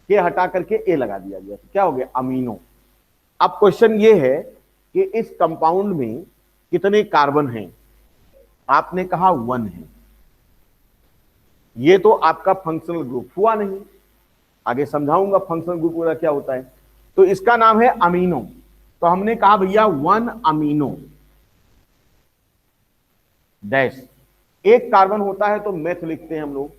के हटा करके ए लगा दिया गया, तो क्या हो गया? अमीनो। अब क्वेश्चन ये है कि इस कंपाउंड में कितने कार्बन हैं? आपने कहा 1 है। ये तो आपका फंक्शनल ग्रुप हुआ नहीं, आगे समझाऊंगा फंक्शनल ग्रुप पूरा क्या होता है। तो इसका नाम है अमीनो। तो हमने कहा भैया 1 अमीनो डैश। एक कार्बन होता है तो मेथ लिखते हैं हम लोग,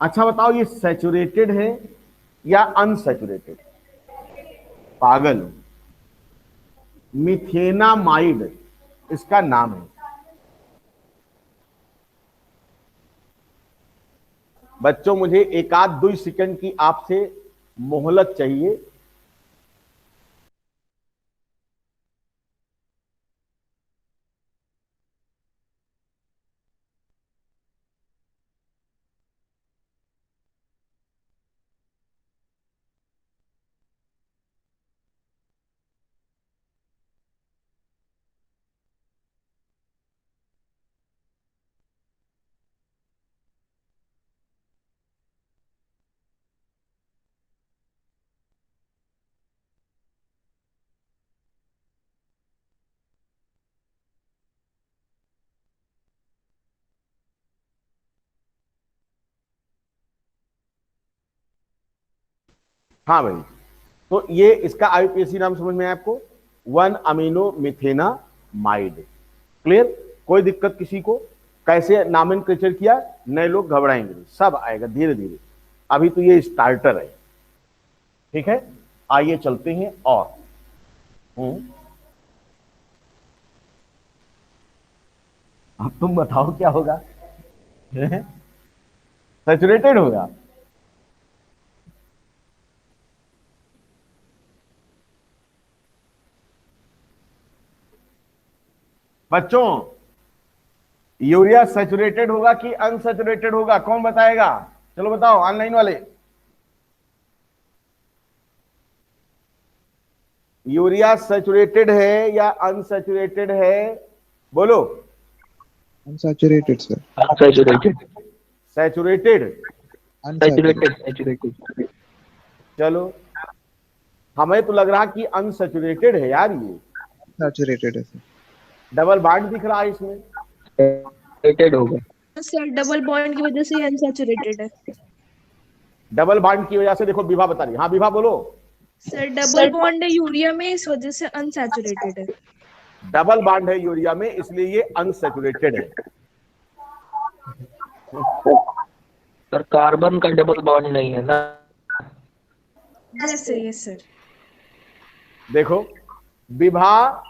अच्छा बताओ, ये सैचुरेटेड है या अनसैचुरेटेड? पागल हो। मिथेनामाइड इसका नाम है। बच्चों मुझे एक आध 2 सेकंड की आपसे मोहलत चाहिए। हाँ भाई, तो ये इसका आईयूपीएसी नाम समझ में आया आपको? 1 अमीनो मिथेनामाइड। क्लियर? कोई दिक्कत किसी को? कैसे नामेनक्लेचर किया? नए लोग घबराएंगे, सब आएगा धीरे धीरे। अभी तो ये स्टार्टर है। ठीक है, आइए चलते हैं। और अब तुम बताओ क्या होगा? सैचुरेटेड होगा। बच्चों, यूरिया सैचुरेटेड होगा कि अनसैचुरेटेड होगा? कौन बताएगा? चलो बताओ ऑनलाइन वाले। यूरिया सैचुरेटेड है या अनसैचुरेटेड है? बोलो। Unsaturated sir. Unsaturated. Saturated. Unsaturated. Saturated. चलो, हमें तो लग रहा कि अनसैचुरेटेड है यार। ये सैचुरेटेड है सर। डबल बॉन्ड दिख रहा है इसमें। Saturated होगा। सर डबल बॉन्ड की वजह से अनसैचुरेटेड है। डबल बॉन्ड की वजह से, देखो विभा बता रही। हाँ विभा बोलो। सर डबल बॉन्ड है यूरिया में, इस वजह से अनसैचुरेटेड है। डबल बॉन्ड है यूरिया में, इसलिए ये अनसैचुरेटेड है। सर कार्बन का डबल बॉन्ड नहीं है ना। Yes sir, yes sir. देखो विभा,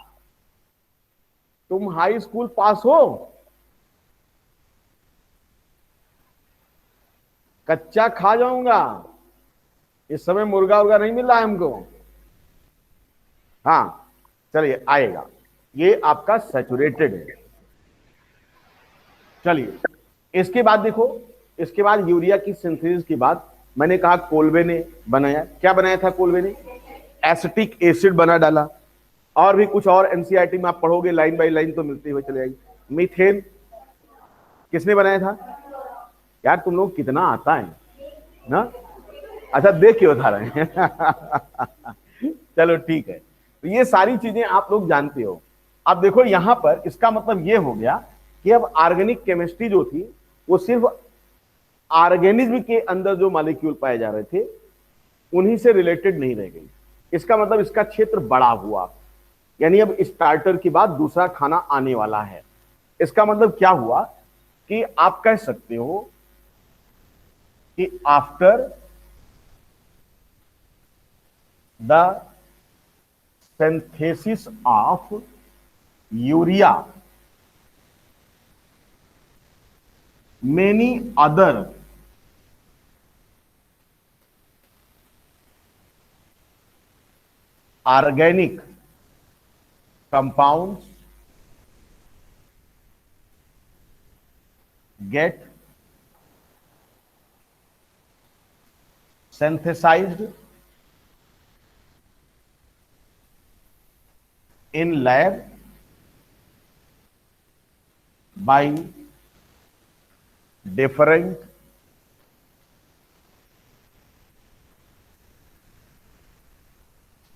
तुम हाई स्कूल पास हो? कच्चा खा जाऊंगा। इस समय मुर्गा उर्गा नहीं मिल रहा है हमको। हाँ चलिए, आएगा। ये आपका सैचुरेटेड है। चलिए, इसके बाद देखो, इसके बाद यूरिया की सिंथेसिस के बाद मैंने कहा कोल्बे ने बनाया। क्या बनाया था कोल्बे ने? एसिटिक एसिड बना डाला। और भी कुछ और एनसीईआरटी में आप पढ़ोगे, लाइन बाय लाइन तो मिलती हुई चले जाएगी। मीथेन किसने बनाया था? यार तुम लोग कितना आता है ना। अच्छा देख के बता रहे हैं। चलो ठीक है, तो ये सारी चीजें आप लोग जानते हो। अब देखो यहां पर इसका मतलब ये हो गया कि अब ऑर्गेनिक केमिस्ट्री जो थी वो सिर्फ ऑर्गेनिज्म के अंदर जो मॉलिक्यूल पाए जा रहे थे उन्हीं से रिलेटेड नहीं रह गई। इसका मतलब इसका क्षेत्र बड़ा हुआ, यानी अब स्टार्टर के बाद दूसरा खाना आने वाला है। इसका मतलब क्या हुआ कि आप कह सकते हो कि after the synthesis of urea, many other organic compounds get synthesized in lab by different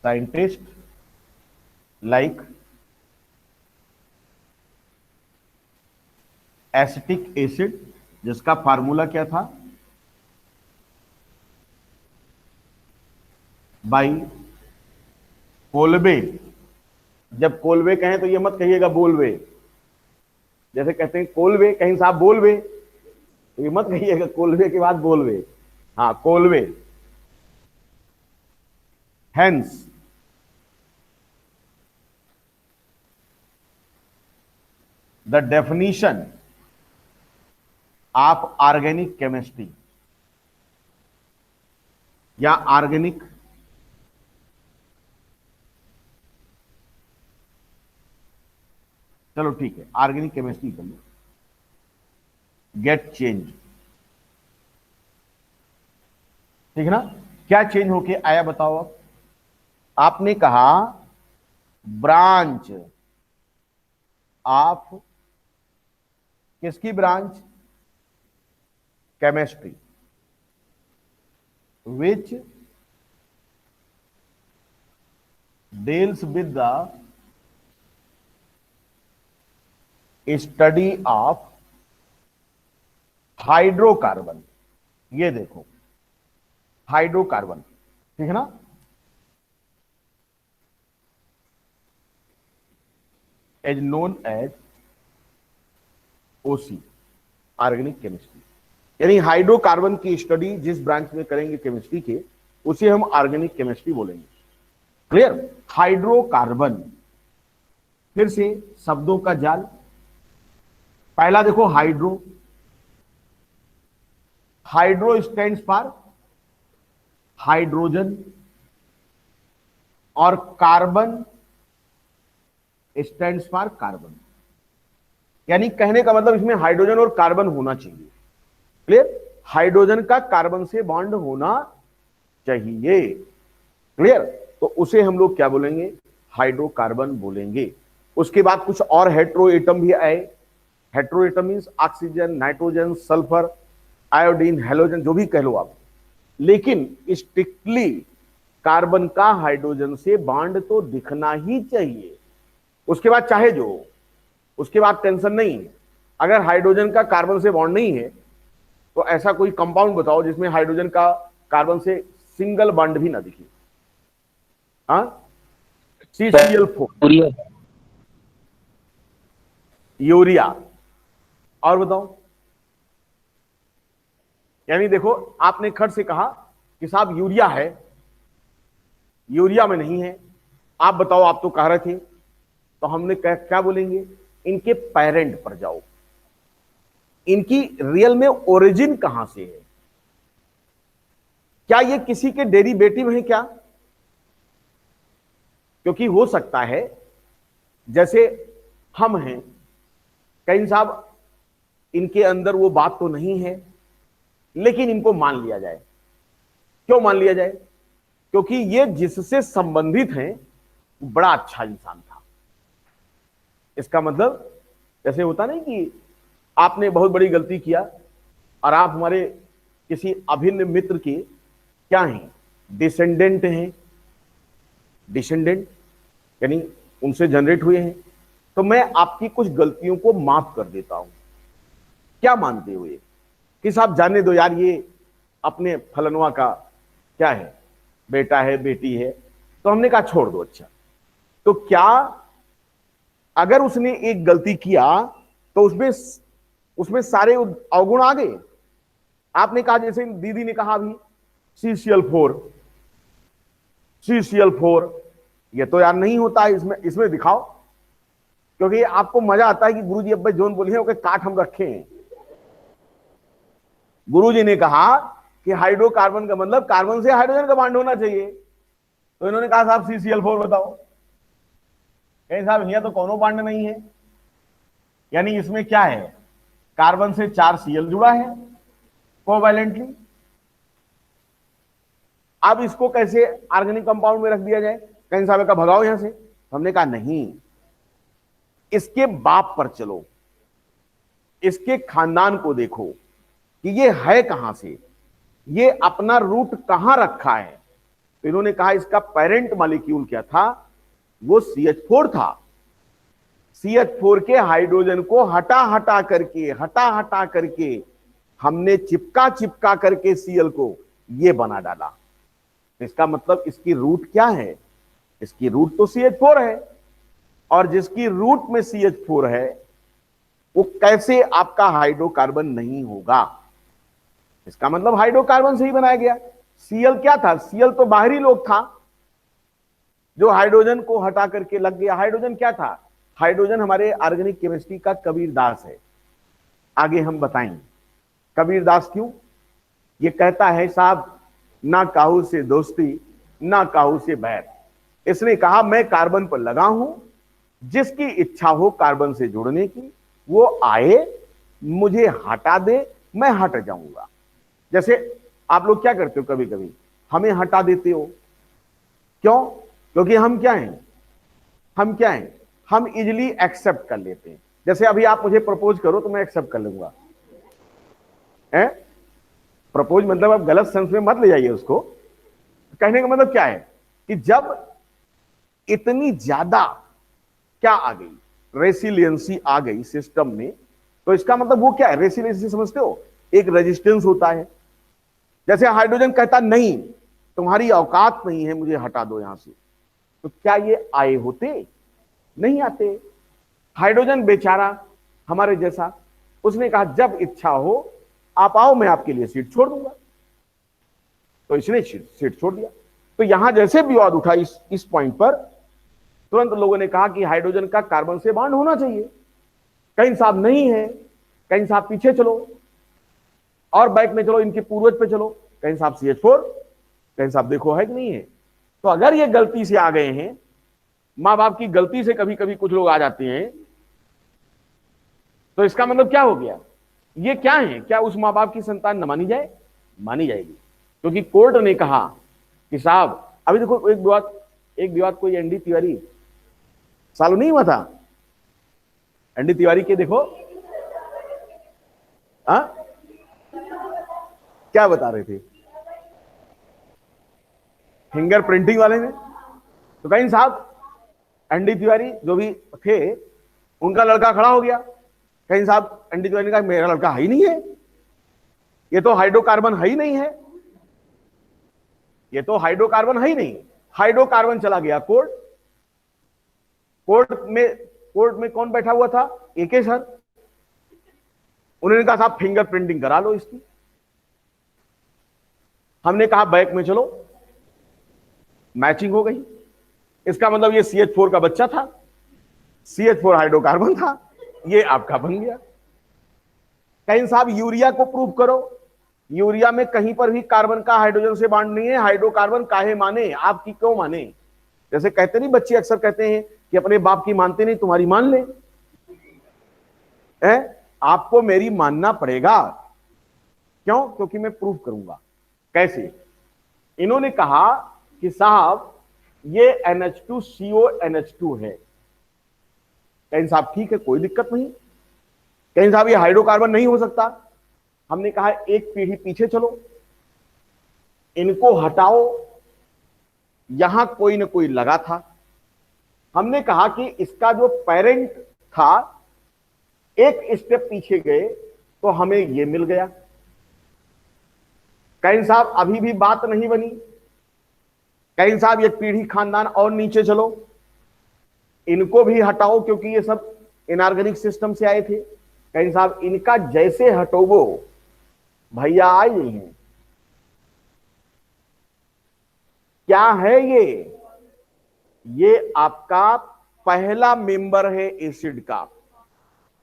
scientists like acetic acid, जिसका फार्मूला क्या था? By Kolbe. जब कोल्बे कहें तो ये मत कहिएगा बोलवे। जैसे कहते हैं कोल्बे, कहीं साहब बोलवे, तो ये मत कहिएगा कोल्वे के बाद बोलवे, हाँ कोल्वे। Hence the definition of organic chemistry या ऑर्गेनिक चलो ठीक है ऑर्गेनिक केमिस्ट्री कर लो, गेट चेंज, ठीक है ना। क्या चेंज होके आया बताओ। अब आपने कहा ब्रांच ऑफ, किसकी branch, chemistry, which deals with the study of hydrocarbon. ये देखो हाइड्रोकार्बन, ठीक है ना। एज नोन एज ओसी, ऑर्गेनिक केमिस्ट्री, यानी हाइड्रोकार्बन की स्टडी जिस ब्रांच में करेंगे केमिस्ट्री के, उसे हम ऑर्गेनिक केमिस्ट्री बोलेंगे। क्लियर। हाइड्रोकार्बन, फिर से शब्दों का जाल। पहला देखो hydro, hydro stands for hydrogen, और कार्बन स्टैंड्स फॉर कार्बन, यानी कहने का मतलब इसमें हाइड्रोजन और कार्बन होना चाहिए। क्लियर। हाइड्रोजन का कार्बन से बॉन्ड होना चाहिए। क्लियर। तो उसे हम लोग क्या बोलेंगे, हाइड्रोकार्बन बोलेंगे। उसके बाद कुछ और हेट्रो एटम भी आए। Hetero atom means oxygen, nitrogen, sulphur, iodine, halogen, जो भी कह लो आप, लेकिन स्ट्रिक्टली कार्बन का हाइड्रोजन से बॉन्ड तो दिखना ही चाहिए। उसके बाद चाहे जो, उसके बाद टेंशन नहीं है। अगर हाइड्रोजन का कार्बन से बॉन्ड नहीं है तो ऐसा कोई कंपाउंड बताओ जिसमें हाइड्रोजन का कार्बन से सिंगल बॉन्ड भी ना दिखे। हाँ, CCl4, यूरिया। और बताओ, यानी देखो आपने खट से कहा कि साहब यूरिया है, यूरिया में नहीं है, आप बताओ, आप तो कह रहे थे। तो हमने क्या बोलेंगे, इनके पेरेंट पर जाओ, इनकी रियल में ओरिजिन कहां से है, क्या ये किसी के डेरिवेटिव है क्या। क्योंकि हो सकता है जैसे हम हैं, कहीं साहब इनके अंदर वो बात तो नहीं है, लेकिन इनको मान लिया जाए। क्यों मान लिया जाए, क्योंकि ये जिससे संबंधित हैं बड़ा अच्छा इंसान था। इसका मतलब जैसे होता नहीं कि आपने बहुत बड़ी गलती किया और आप हमारे किसी अभिन्न मित्र के क्या हैं, डिसेंडेंट हैं, डिसेंडेंट यानी उनसे जनरेट हुए हैं, तो मैं आपकी कुछ गलतियों को माफ कर देता हूं। क्या मानते हुए कि साहब जाने दो यार, ये अपने फलनवा का क्या है, बेटा है, बेटी है, तो हमने कहा छोड़ दो। अच्छा, तो क्या अगर उसने एक गलती किया तो उसमें सारे अवगुण आ गए। आपने कहा, जैसे दीदी ने कहा अभी CCl4, ये तो यार नहीं होता है, इसमें दिखाओ, क्योंकि आपको मजा आता है कि गुरुजी अब जोन बोली है ओके काट हम रखे हैं। गुरुजी ने कहा कि हाइड्रोकार्बन का मतलब कार्बन से हाइड्रोजन का बॉन्ड होना चाहिए, तो इन्होंने कहा साहब CCl4 बताओ। कहीं साहब यहाँ तो कोनो बॉन्ड नहीं है, यानी इसमें क्या है, कार्बन से 4 Cl जुड़ा है कोवैलेंटली। अब इसको कैसे ऑर्गेनिक कंपाउंड में रख दिया जाए, कहीं साहब का भगाओ यहां से। हमने कहा नहीं, इसके बाप पर चलो, इसके खानदान को देखो कि ये है कहां से, ये अपना रूट कहां रखा है। तो इन्होंने कहा इसका पेरेंट मॉलिक्यूल क्या था, वो CH4 था। CH4 के हाइड्रोजन को हटा हटा करके हमने चिपका करके Cl को ये बना डाला। इसका मतलब इसकी रूट क्या है, इसकी रूट तो CH4 है, और जिसकी रूट में CH4 है वो कैसे आपका हाइड्रोकार्बन नहीं होगा। इसका मतलब हाइड्रोकार्बन से ही बनाया गया। Cl क्या था? Cl तो बाहरी लोग था जो हाइड्रोजन को हटा करके लग गया। हाइड्रोजन क्या था? हाइड्रोजन हमारे ऑर्गेनिक केमिस्ट्री का कबीरदास है। आगे हम बताएंगे कबीरदास क्यों। ये कहता है साहब, ना काहू से दोस्ती ना काहू से बैर। इसने कहा मैं कार्बन पर लगा हूं, जिसकी इच्छा हो कार्बन से जुड़ने की वो आए, मुझे हटा दे, मैं हट जाऊंगा। जैसे आप लोग क्या करते हो, कभी कभी हमें हटा देते हो, क्यों? क्योंकि हम क्या हैं, हम इजिली एक्सेप्ट कर लेते हैं। जैसे अभी आप मुझे प्रपोज करो तो मैं एक्सेप्ट कर लूंगा। प्रपोज मतलब आप गलत सेंस में मत ले जाइए उसको। कहने का मतलब क्या है कि जब इतनी ज्यादा क्या आ गई, रेसिलियंसी आ गई सिस्टम में, तो इसका मतलब वो क्या है? रेसिलियंसी समझते हो? एक रेजिस्टेंस होता है। जैसे हाइड्रोजन कहता नहीं, तुम्हारी औकात नहीं है, मुझे हटा दो यहां से, तो क्या ये आए होते? नहीं आते। हाइड्रोजन बेचारा हमारे जैसा, उसने कहा जब इच्छा हो आप आओ, मैं आपके लिए सीट छोड़ दूंगा, तो इसने सीट छोड़ दिया। तो यहां जैसे विवाद उठा इस पॉइंट पर, तुरंत लोगों ने कहा कि हाइड्रोजन का कार्बन से बॉन्ड होना चाहिए। कहीं साहब नहीं है, कहीं साहब पीछे चलो और बैक में चलो, इनके पूर्वज पे चलो, कहीं साहब CH4, कहीं साहब देखो है कि नहीं है। तो अगर ये गलती से आ गए हैं, मां बाप की गलती से कभी कभी कुछ लोग आ जाते हैं, तो इसका मतलब क्या हो गया? ये क्या है? क्या उस मां बाप की संतान न मानी जाए? मानी जाएगी, क्योंकि कोर्ट ने कहा कि साहब, अभी देखो एक विवाद कोई एनडी तिवारी सालों नहीं हुआ था। एनडी तिवारी के देखो क्या बता रहे थे फिंगर प्रिंटिंग वाले में। तो कहीं साहब एनडी तिवारी जो भी थे, उनका लड़का खड़ा हो गया, कहीं साहब एनडी तिवारी ने कहा मेरा लड़का है ही नहीं है, ये तो हाइड्रोकार्बन है ही नहीं है, ये तो हाइड्रोकार्बन है ही नहीं। हाइड्रोकार्बन चला गया कोर्ट में कौन बैठा हुआ था? AK sir. उन्होंने कहा साहब फिंगर प्रिंटिंग करा लो इसकी। हमने कहा बैक में चलो, मैचिंग हो गई। इसका मतलब ये CH4 का बच्चा था, CH4 हाइड्रोकार्बन था, ये आपका बन गया। कहीं साहब यूरिया को प्रूव करो, यूरिया में कहीं पर भी कार्बन का हाइड्रोजन से बॉन्ड नहीं है, हाइड्रोकार्बन काहे माने? आपकी क्यों माने? जैसे कहते नहीं बच्चे अक्सर कहते हैं कि अपने बाप की मानते नहीं, तुम्हारी मान ले। आपको मेरी मानना पड़ेगा। क्यों? क्योंकि मैं प्रूव करूंगा। कैसे? इन्होंने कहा कि साहब ये NH2CO NH2 है। कहीं साहब ठीक है, कोई दिक्कत नहीं। कहीं साहब ये हाइड्रोकार्बन नहीं हो सकता। हमने कहा एक पीढ़ी पीछे चलो, इनको हटाओ, यहां कोई ना कोई लगा था। हमने कहा कि इसका जो पेरेंट था, एक स्टेप पीछे गए तो हमें ये मिल गया। कहीं साहब अभी भी बात नहीं बनी। कहीं साहब ये पीढ़ी खानदान और नीचे चलो, इनको भी हटाओ क्योंकि ये सब इनऑर्गेनिक सिस्टम से आए थे। कहीं साहब इनका जैसे हटोगो भैया आए नहीं है। क्या है ये आपका पहला मेंबर है एसिड का,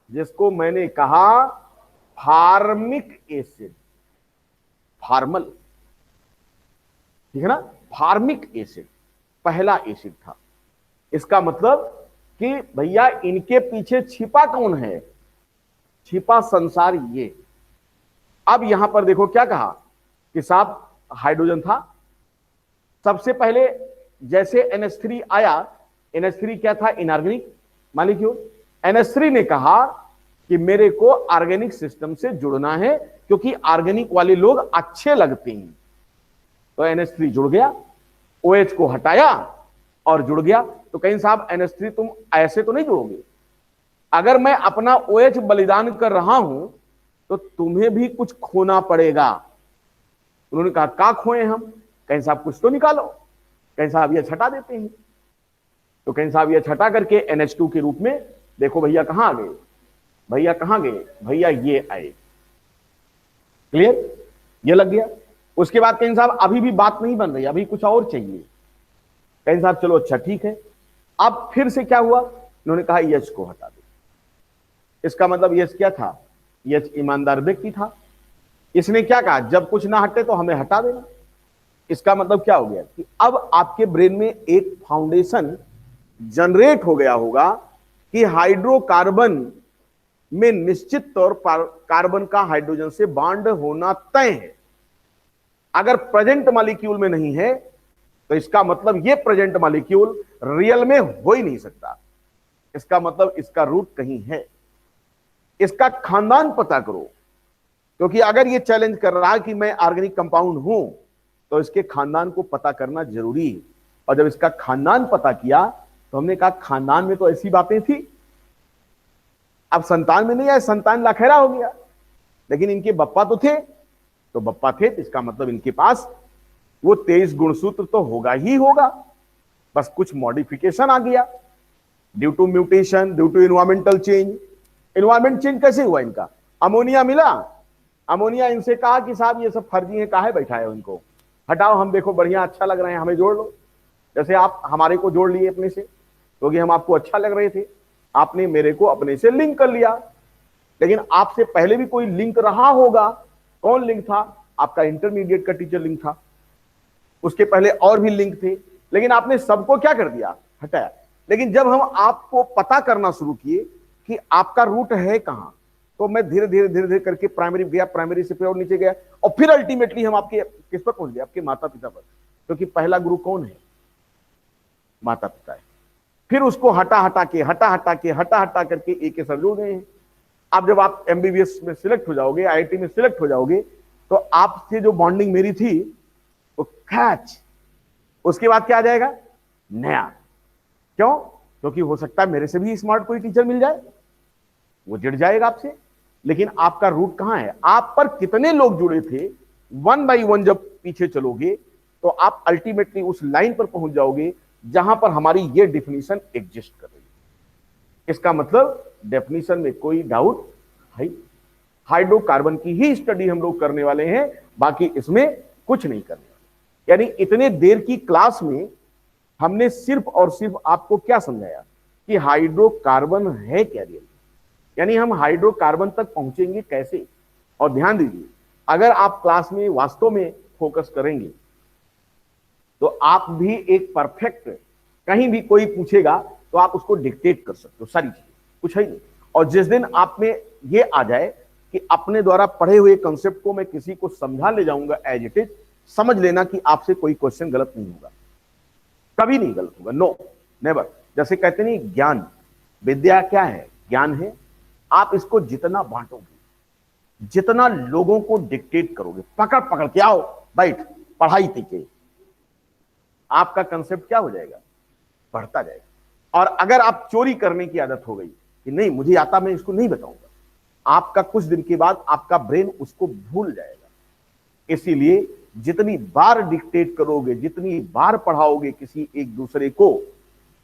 जिसको मैंने कहा फार्मिक एसिड, फार्मल, ठीक है ना? फार्मिक एसिड पहला एसिड था। इसका मतलब कि भैया इनके पीछे छिपा कौन है? छिपा संसार ये। अब यहां पर देखो क्या कहा कि साहब हाइड्रोजन था सबसे पहले। जैसे NH3 आया, NH3 क्या था? Inorganic molecule. NH3 ने कहा कि मेरे को ऑर्गेनिक सिस्टम से जुड़ना है क्योंकि ऑर्गेनिक वाले लोग अच्छे लगते हैं। तो NH3 जुड़ गया, OH को हटाया और जुड़ गया। तो कहीं साहब NH3 तुम ऐसे तो नहीं जुड़ोगे, अगर मैं अपना OH बलिदान कर रहा हूं तो तुम्हें भी कुछ खोना पड़ेगा। उन्होंने कहा का खोए हम? कहीं साहब कुछ तो निकालो। कहीं साहब ये छटा देते हैं। तो कहीं साहब ये छटा करके NH2 के रूप में देखो भैया कहां आ गए, भैया कहां गए? भैया ये आए। क्लियर? ये लग गया। उसके बाद कहीं साहब अभी भी बात नहीं बन रही, अभी कुछ और चाहिए। कहीं साहब चलो अच्छा ठीक है। अब फिर से क्या हुआ, उन्होंने कहा यच को हटा दो। इसका मतलब यच क्या था, यच ईमानदार व्यक्ति था। इसने क्या कहा, जब कुछ ना हटे तो हमें हटा देना। इसका मतलब क्या हो गया कि अब आपके ब्रेन में एक फाउंडेशन जनरेट हो गया होगा कि हाइड्रोकार्बन में निश्चित तौर पर कार्बन का हाइड्रोजन से बॉन्ड होना तय है। अगर प्रेजेंट मॉलिक्यूल में नहीं है तो इसका मतलब ये प्रेजेंट मॉलिक्यूल रियल में हो ही नहीं सकता। इसका मतलब इसका रूट कहीं है। इसका खानदान पता करो, क्योंकि अगर ये चैलेंज कर रहा है कि मैं ऑर्गेनिक कंपाउंड हूं तो इसके खानदान को पता करना जरूरी है। और जब इसका खानदान पता किया तो हमने कहा खानदान में तो ऐसी बातें थी, अब संतान में नहीं आए, संतान लाखेरा हो गया। लेकिन इनके बप्पा तो थे, तो बप्पा थे तो इसका मतलब इनके पास वो 23 गुणसूत्र तो होगा ही होगा, बस कुछ मॉडिफिकेशन आ गया due to mutation, due to environmental change. Environment change कैसे हुआ इनका, अमोनिया मिला, अमोनिया इनसे कहा कि साहब ये सब फर्जी है, काहे बैठाए हो इनको, हटाओ, हम देखो बढ़िया अच्छा लग रहे हैं, हमें जोड़ लो। जैसे आप हमारे को जोड़ लिए अपने से, क्योंकि हम आपको अच्छा लग रहे थे, आपने मेरे को अपने से लिंक कर लिया। लेकिन आपसे पहले भी कोई लिंक रहा होगा। कौन लिंक था, आपका इंटरमीडिएट का टीचर लिंक था, उसके पहले और भी लिंक थे, लेकिन आपने सबको क्या कर दिया, हटाया। लेकिन जब हम आपको पता करना शुरू किए कि आपका रूट है कहां, तो मैं धीरे धीरे करके प्राइमरी गया, प्राइमरी से फिर और नीचे गया, और फिर अल्टीमेटली हम आपके किस पर पहुंच गए, आपके माता पिता पर, क्योंकि पहला गुरु कौन है, माता पिता है। फिर उसको हटा हटा करके एक के सर जुड़ गए हैं। अब जब आप एमबीबीएस में सिलेक्ट हो जाओगे, आईआईटी में सिलेक्ट हो जाओगे, तो आपसे जो बॉन्डिंग मेरी थी वो कैच, उसके बाद क्या आ जाएगा, नया। क्यों, क्योंकि हो सकता है मेरे से भी स्मार्ट कोई टीचर मिल जाए, वो जुड़ जाएगा आपसे। लेकिन आपका रूट कहां है, आप पर कितने लोग जुड़े थे, वन बाई वन जब पीछे चलोगे तो आप अल्टीमेटली उस लाइन पर पहुंच जाओगे जहां पर हमारी ये डेफिनेशन एग्जिस्ट कर रही है। इसका मतलब डेफिनेशन में कोई डाउट है, हाइड्रोकार्बन की ही स्टडी हम लोग करने वाले हैं, बाकी इसमें कुछ नहीं करने वाले। यानी इतने देर की क्लास में हमने सिर्फ और सिर्फ आपको क्या समझाया कि हाइड्रोकार्बन है क्या रियल, यानी हम हाइड्रोकार्बन तक पहुंचेंगे कैसे। और ध्यान दीजिए, अगर आप क्लास में वास्तव में फोकस करेंगे तो आप भी एक परफेक्ट, कहीं भी कोई पूछेगा तो आप उसको डिक्टेट कर सकते हो सारी चीजें, कुछ है नहीं। और जिस दिन आप में ये आ जाए कि अपने द्वारा पढ़े हुए कंसेप्ट को मैं किसी को समझा ले जाऊंगा एज इट इज, समझ लेना कि आपसे कोई क्वेश्चन गलत नहीं होगा, कभी नहीं गलत होगा, नो नेवर। जैसे कहते नहीं, ज्ञान विद्या क्या है, ज्ञान है, आप इसको जितना बांटोगे, जितना लोगों को डिक्टेट करोगे, पकड़ पकड़ के आओ बैठ पढ़ाई तक, आपका कंसेप्ट क्या हो जाएगा, बढ़ता जाएगा। और अगर आप चोरी करने की आदत हो गई कि नहीं मुझे आता, मैं इसको नहीं बताऊंगा, आपका कुछ दिन के बाद आपका ब्रेन उसको भूल जाएगा। इसीलिए जितनी बार डिक्टेट करोगे, जितनी बार पढ़ाओगे किसी एक दूसरे को,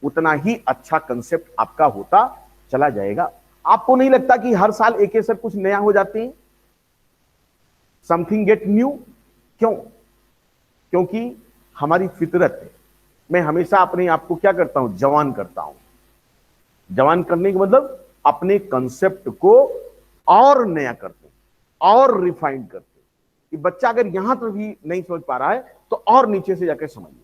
उतना ही अच्छा कंसेप्ट आपका होता चला जाएगा। आपको नहीं लगता कि हर साल एक सर कुछ नया हो जाते हैं, समथिंग गेट न्यू, क्यों, क्योंकि हमारी फितरत है। मैं हमेशा अपने आप को क्या करता हूं, जवान करता हूं। जवान करने का मतलब अपने कंसेप्ट को और नया करते, और रिफाइंड करते कि बच्चा अगर यहां तक भी नहीं समझ पा रहा है तो और नीचे से जाकर समझिए।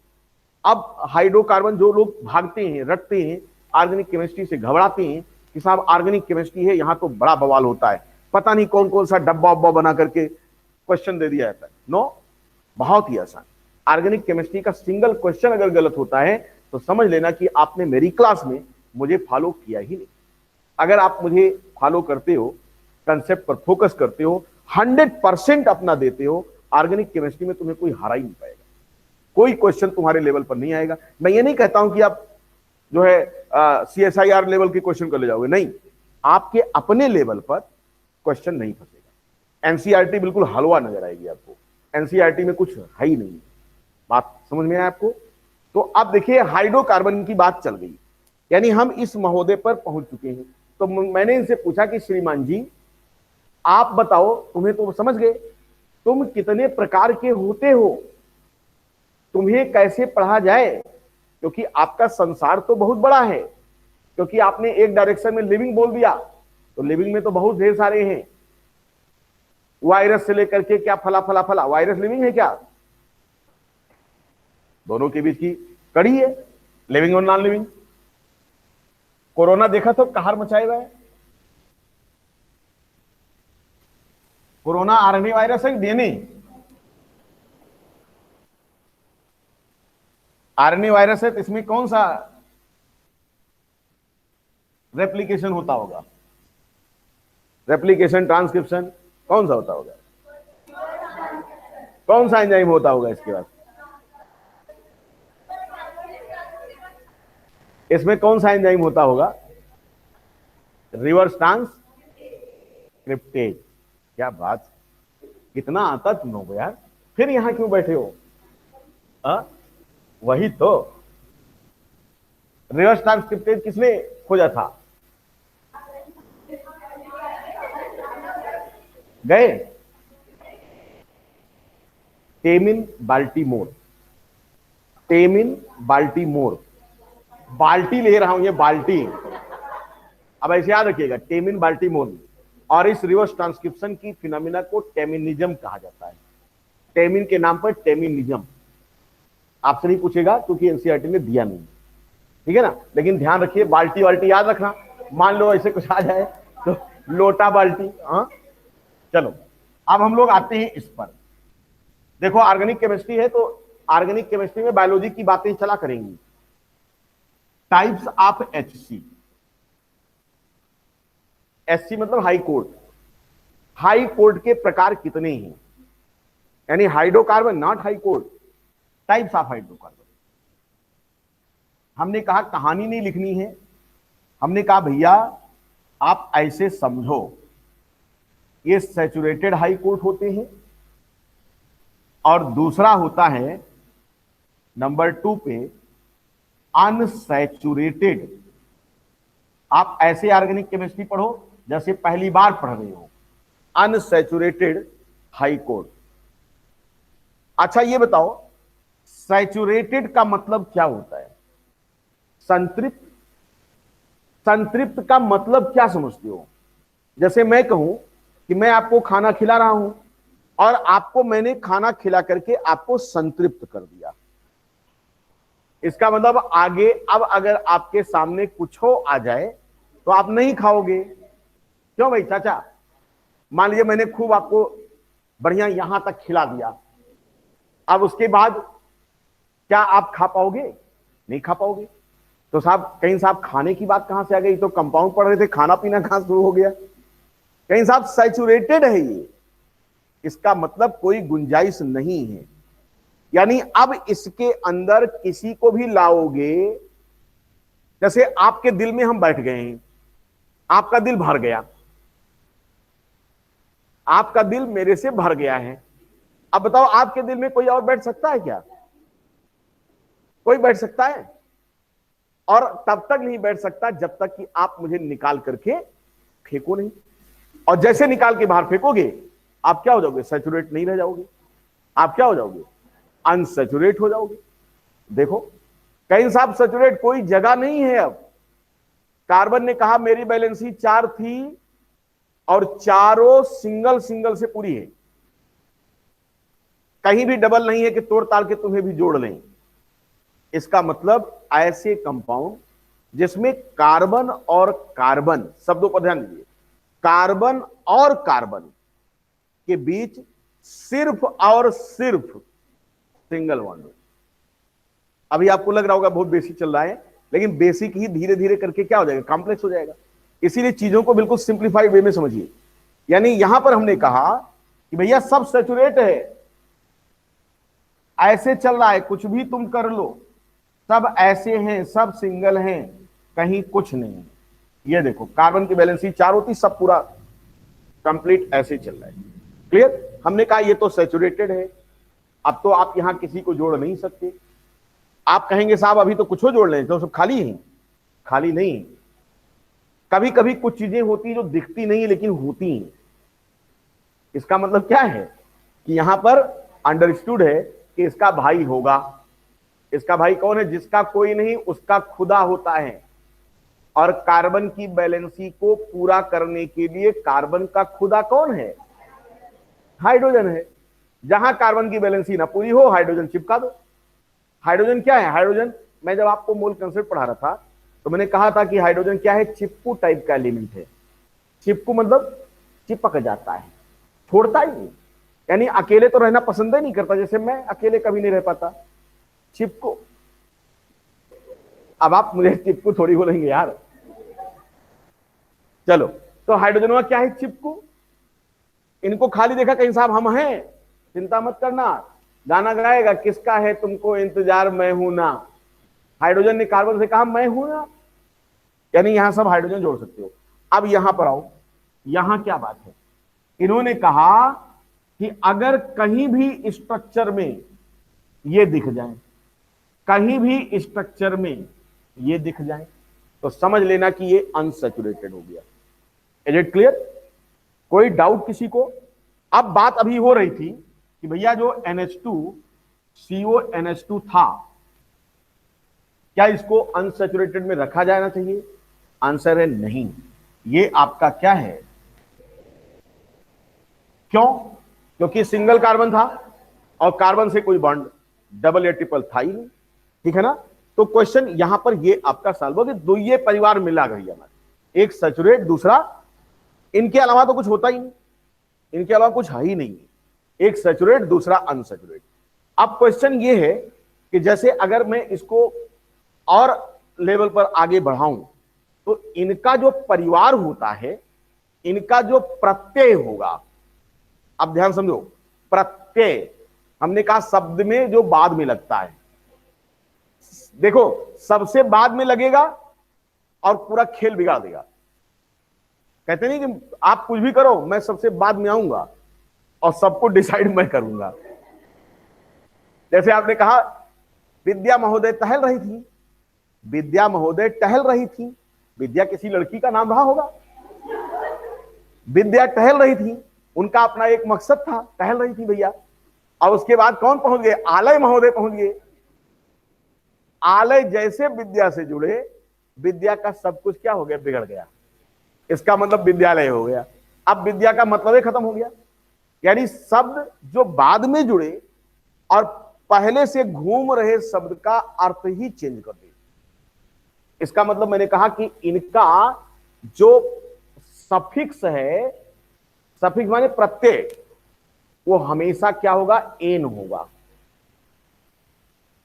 अब हाइड्रोकार्बन जो लोग भागते हैं, रटते हैं, ऑर्गेनिक केमिस्ट्री से घबराते हैं कि साहब ऑर्गेनिक केमिस्ट्री है, यहां तो बड़ा बवाल होता है, पता नहीं कौन कौन सा डब्बा उब्बा बना करके क्वेश्चन दे दिया जाता है। नो, बहुत ही आसान। ऑर्गेनिक केमिस्ट्री का सिंगल क्वेश्चन अगर गलत होता है तो समझ लेना कि आपने मेरी क्लास में मुझे फॉलो किया ही नहीं। अगर आप मुझे फॉलो करते हो, कंसेप्ट पर फोकस करते हो, 100% अपना देते हो, ऑर्गेनिक केमिस्ट्री में तुम्हें कोई हरा ही नहीं पाएगा, कोई क्वेश्चन तुम्हारे लेवल पर नहीं आएगा। मैं ये नहीं कहता हूं कि आप जो है CSIR लेवल के क्वेश्चन कर ले जाओगे, नहीं, आपके अपने लेवल पर क्वेश्चन नहीं फंसेगा। एनसीईआरटी बिल्कुल हलवा नजर आएगी आपको, एनसीईआरटी में कुछ है ही नहीं। बात समझ में आया आपको? तो अब देखिए हाइड्रोकार्बन की बात चल गई, यानी हम इस महोदय पर पहुंच चुके हैं। तो मैंने इनसे पूछा कि श्रीमान जी आप बताओ, तुम्हें तो समझ गए तुम कितने प्रकार के होते हो, तुम्हें कैसे पढ़ा जाए, क्योंकि आपका संसार तो बहुत बड़ा है। क्योंकि आपने एक डायरेक्शन में लिविंग बोल दिया, तो लिविंग में तो बहुत ढेर सारे हैं, वायरस से लेकर के क्या फला फला फला। वायरस लिविंग है क्या? दोनों के बीच की कड़ी है, लिविंग और नॉन लिविंग। कोरोना देखा तो कहर मचाए हुआ है। कोरोना आरएनए वायरस है, डीएनए? आरएनए वायरस है, तो इसमें कौन सा रेप्लिकेशन होता होगा? रेप्लिकेशन, ट्रांसक्रिप्शन कौन सा होता होगा? कौन सा एंजाइम होता होगा इसके बाद? इसमें कौन सा एंजाइम होता होगा? Reverse transcriptase. क्या बात, कितना आता तुम लोग यार। फिर यहां क्यों बैठे हो? वही तो, रिवर्स ट्रांसक्रिप्टेज किसने खोजा था? गए टेमिन बाल्टीमोर। टेमिन बाल्टीमोर, बाल्टी ले रहा हूं, ये बाल्टी। अब ऐसे याद रखिएगा, टेमिन बाल्टीमोर। और इस रिवर्स ट्रांसक्रिप्शन की फिनोमिना को टेमिनिज्म कहा जाता है। टेमिन के नाम पर टेमिनिज्म। आपसे नहीं पूछेगा क्योंकि एनसीईआरटी ने दिया नहीं, ठीक है ना। लेकिन ध्यान रखिए, बाल्टी वाल्टी याद रखना। मान लो ऐसे कुछ आ जाए तो लोटा बाल्टी। हाँ चलो, अब हम लोग आते हैं इस पर। देखो ऑर्गेनिक केमिस्ट्री है, तो ऑर्गेनिक केमिस्ट्री में बायोलॉजी की बातें चला करेंगी। Types of HC. एचसी मतलब हाई कोर्ट। हाई कोर्ट के प्रकार कितने हैं? यानी hydrocarbon, not high court, types of hydrocarbon. हमने कहा कहानी नहीं लिखनी है, हमने कहा भैया आप ऐसे समझो, ये सैचुरेटेड हाई कोर्ट होते हैं, और दूसरा होता है नंबर 2 पे अनसैचुरेटेड। आप ऐसे ऑर्गेनिक केमिस्ट्री पढ़ो जैसे पहली बार पढ़ रहे हो, अनसैचुरेटेड हाई कोर्ट। अच्छा ये बताओ, सैचुरेटेड का मतलब क्या होता है? संतृप्त। संतृप्त का मतलब क्या समझते हो? जैसे मैं कहूं कि मैं आपको खाना खिला रहा हूं और आपको मैंने खाना खिला करके आपको संतृप्त कर दिया। इसका मतलब आगे अब अगर आपके सामने कुछ हो आ जाए तो आप नहीं खाओगे। क्यों भाई चाचा? मान लीजिए मैंने खूब आपको बढ़िया यहां तक खिला दिया, अब उसके बाद क्या आप खा पाओगे? नहीं खा पाओगे। तो साहब कहीं साहब खाने की बात कहां से आ गई? तो कंपाउंड पढ़ रहे थे, खाना पीना कहां शुरू हो गया? कहीं साहब सैचुरेटेड है ये, इसका मतलब कोई गुंजाइश नहीं है। यानी अब इसके अंदर किसी को भी लाओगे, जैसे आपके दिल में हम बैठ गए हैं, आपका दिल भर गया, आपका दिल मेरे से भर गया है। अब बताओ आपके दिल में कोई और बैठ सकता है क्या? कोई बैठ सकता है? और तब तक नहीं बैठ सकता जब तक कि आप मुझे निकाल करके फेंको नहीं। और जैसे निकाल के बाहर फेंकोगे आप क्या हो जाओगे? सैचुरेट नहीं रह जाओगे, आप क्या हो जाओगे? अनसैचुरेट हो जाओगे। देखो कहीं साहब सैचुरेट कोई जगह नहीं है। अब कार्बन ने कहा मेरी बैलेंसी 4 थी और चारों सिंगल सिंगल से पूरी है, कहीं भी डबल नहीं है कि तोड़ ताड़ के तुम्हें भी जोड़ लें। इसका मतलब ऐसे कंपाउंड जिसमें कार्बन और कार्बन, शब्दों पर ध्यान दीजिए, कार्बन और कार्बन के बीच सिर्फ और सिर्फ सिंगल बॉन्ड। अभी आपको लग रहा होगा बहुत बेसिक चल रहा है, लेकिन बेसिक ही धीरे धीरे करके क्या हो जाएगा? कॉम्प्लेक्स हो जाएगा। इसीलिए चीजों को बिल्कुल सिंप्लीफाइड वे में समझिए। यानी यहां पर हमने कहा कि भैया सब सैचुरेट है, ऐसे चल रहा है, कुछ भी तुम कर लो, सब ऐसे हैं, सब सिंगल हैं, कहीं कुछ नहीं। ये देखो कार्बन की बैलेंसी 4 होती, सब पूरा कंप्लीट ऐसे चल रहा है। क्लियर? हमने कहा ये तो सैचुरेटेड है। अब तो आप यहां किसी को जोड़ नहीं सकते। आप कहेंगे साहब अभी तो कुछ जोड़ लें, तो सब खाली है। खाली नहीं, कभी कभी कुछ चीजें होती हैं जो दिखती नहीं लेकिन होती हैं। इसका मतलब क्या है? कि यहां पर अंडरस्टूड है कि इसका भाई होगा। इसका भाई कौन है? जिसका कोई नहीं उसका खुदा होता है। और कार्बन की बैलेंसी को पूरा करने के लिए कार्बन का खुदा कौन है? हाइड्रोजन है। जहां कार्बन की बैलेंसी ना पूरी हो, हाइड्रोजन चिपका दो। हाइड्रोजन क्या है? हाइड्रोजन, मैं जब आपको मोल कंसेप्ट पढ़ा रहा था तो मैंने कहा था कि हाइड्रोजन क्या है? चिपकू टाइप का एलिमेंट है। चिपकू मतलब चिपक जाता है, छोड़ता ही नहीं, यानी अकेले तो रहना पसंद ही नहीं करता, जैसे मैं अकेले कभी नहीं रह पाता। चिपकू, अब आप मुझे चिपकू थोड़ी बोलेंगे यार। चलो, तो हाइड्रोजन में क्या है? चिपकू। इनको खाली देखा कहीं साहब हम हैं, चिंता मत करना, गाना गाएगा किसका है तुमको इंतजार मैं हूं ना। हाइड्रोजन ने कार्बन से कहा मैं हूं ना, यानी यहां सब हाइड्रोजन जोड़ सकते हो। अब यहां पर आओ, यहां क्या बात है? इन्होंने कहा कि अगर कहीं भी स्ट्रक्चर में ये दिख जाए, कहीं भी स्ट्रक्चर में ये दिख जाए, तो समझ लेना कि ये अनसैचुरेटेड हो गया। Is it clear? कोई डाउट किसी को? अब बात अभी हो रही थी कि भैया जो NH2CONH2 था, क्या इसको अनसैचुरेटेड में रखा जाना चाहिए? आंसर है नहीं। ये आपका क्या है? क्यों? क्योंकि सिंगल कार्बन था और कार्बन से कोई बॉन्ड डबल या ट्रिपल था ही नहीं, ठीक है ना। तो क्वेश्चन यहां पर ये आपका सॉल्व हो कि दो ये परिवार मिला गई हमारे, एक सैचुरेट दूसरा, इनके अलावा तो कुछ होता ही नहीं, इनके अलावा कुछ है ही नहीं, एक सैचुरेट दूसरा अनसैचुरेट। अब क्वेश्चन ये है कि जैसे अगर मैं इसको और लेवल पर आगे बढ़ाऊं तो इनका जो परिवार होता है, इनका जो प्रत्यय होगा, अब ध्यान समझो, प्रत्यय हमने कहा शब्द में जो बाद में लगता है। देखो, सबसे बाद में लगेगा और पूरा खेल बिगाड़ देगा। कहते नहीं कि आप कुछ भी करो, मैं सबसे बाद में आऊंगा और सबको डिसाइड मैं करूंगा। जैसे आपने कहा विद्या महोदय टहल रही थी, विद्या महोदय टहल रही थी, विद्या किसी लड़की का नाम रहा होगा। विद्या टहल रही थी, उनका अपना एक मकसद था, टहल रही थी भैया। और उसके बाद कौन पहुंच गए? आलय महोदय पहुंच गए। आलय जैसे विद्या से जुड़े, विद्या का सब कुछ क्या हो गया? बिगड़ गया। इसका मतलब विद्यालय हो गया। अब विद्या का मतलब ही खत्म हो गया। यानी शब्द जो बाद में जुड़े और पहले से घूम रहे शब्द का अर्थ ही चेंज कर दे। इसका मतलब मैंने कहा कि इनका जो सफिक्स है, सफिक्स माने प्रत्यय, वो हमेशा क्या होगा? एन होगा।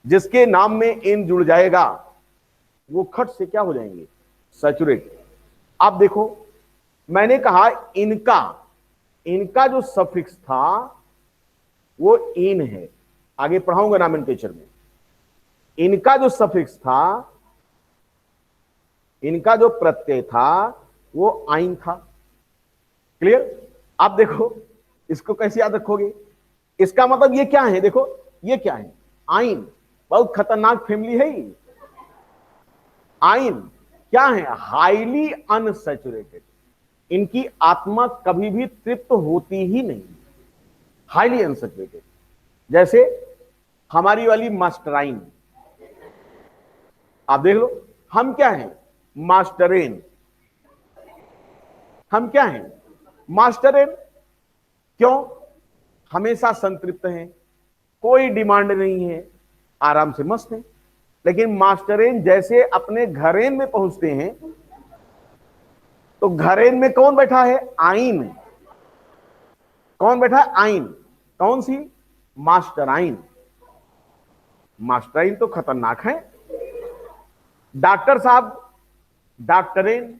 जिसके नाम में एन जुड़ जाएगा वो खट से क्या हो जाएंगे? सैचुरेट। अब देखो, मैंने कहा इनका जो सफिक्स था वो इन है, आगे पढ़ाऊंगा नॉमेनक्लेचर में। इनका जो सफिक्स था, इनका जो प्रत्यय था वो आइन था। क्लियर? आप देखो इसको कैसे याद रखोगे? इसका मतलब ये क्या है? देखो ये क्या है? आइन। बहुत खतरनाक फैमिली है ये। आइन क्या है? Highly unsaturated. इनकी आत्मा कभी भी तृप्त होती ही नहीं, हाईली अनसैचुरेटेड। जैसे हमारी वाली मास्टराइन, आप देख लो, हम क्या हैं? मास्टरेन। हम क्या हैं? मास्टरेन। क्यों? हमेशा संतृप्त हैं, कोई डिमांड नहीं है, आराम से मस्त हैं। लेकिन मास्टरेन जैसे अपने घरेन में पहुंचते हैं तो घरेन में कौन बैठा है? आइन। कौन बैठा है? आइन। कौन सी? मास्टराइन। मास्टराइन तो खतरनाक है। डॉक्टर साहब, डॉक्टरेन,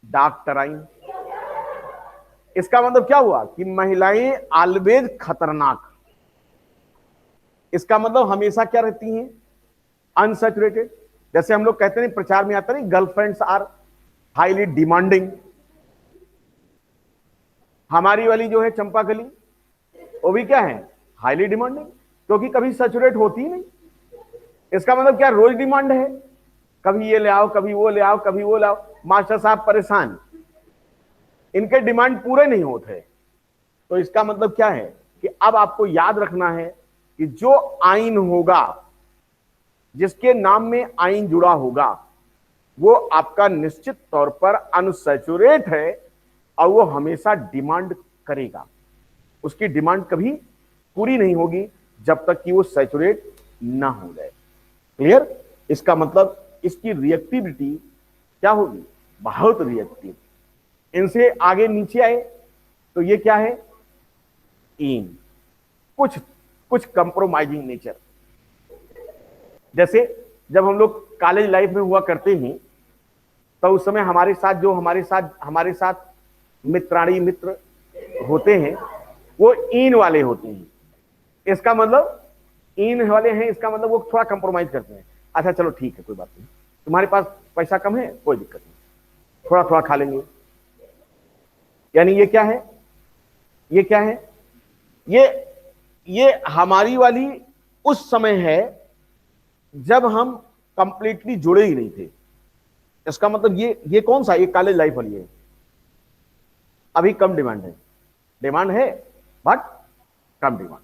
डॉक्टराइन। इसका मतलब क्या हुआ कि महिलाएं ऑलवेज खतरनाक। इसका मतलब हमेशा क्या रहती हैं? अनसैचुरेटेड। जैसे हम लोग कहते हैं, प्रचार में आता नहीं, गर्लफ्रेंड्स आर हाईली डिमांडिंग। हमारी वाली जो है चंपाकली, वो भी क्या है? हाईली डिमांडिंग, क्योंकि कभी सैचुरेट होती ही नहीं। इसका मतलब क्या? रोज डिमांड है, कभी ये ले आओ, कभी वो ले आओ, कभी वो ले आओ। मास्टर साहब परेशान, इनके डिमांड पूरे नहीं होते। तो इसका मतलब क्या है? कि अब आपको याद रखना है कि जो आयन होगा, जिसके नाम में आयन जुड़ा होगा, वो आपका निश्चित तौर पर अनसैचुरेट है और वो हमेशा डिमांड करेगा। उसकी डिमांड कभी पूरी नहीं होगी जब तक कि वो सैचुरेट ना हो जाए। क्लियर? इसका मतलब इसकी रिएक्टिविटी क्या होगी? बहुत रिएक्टिव। इनसे आगे नीचे आए तो ये क्या है? इन कुछ कुछ कंप्रोमाइजिंग नेचर। जैसे जब हम लोग कॉलेज लाइफ में हुआ करते हैं तो उस समय हमारे साथ मित्राणी मित्र होते हैं, वो इन वाले होते हैं। इसका मतलब इन वाले हैं, इसका मतलब वो थोड़ा कंप्रोमाइज करते हैं। अच्छा चलो ठीक है, कोई बात नहीं, तुम्हारे पास पैसा कम है, कोई दिक्कत नहीं, थोड़ा थोड़ा खा लेंगे। यानी ये क्या है? ये क्या है? ये हमारी वाली उस समय है जब हम कंप्लीटली जुड़े ही नहीं थे। इसका मतलब ये कौन सा? ये कॉलेज लाइफ वाली है। अभी कम डिमांड है, डिमांड है बट कम डिमांड।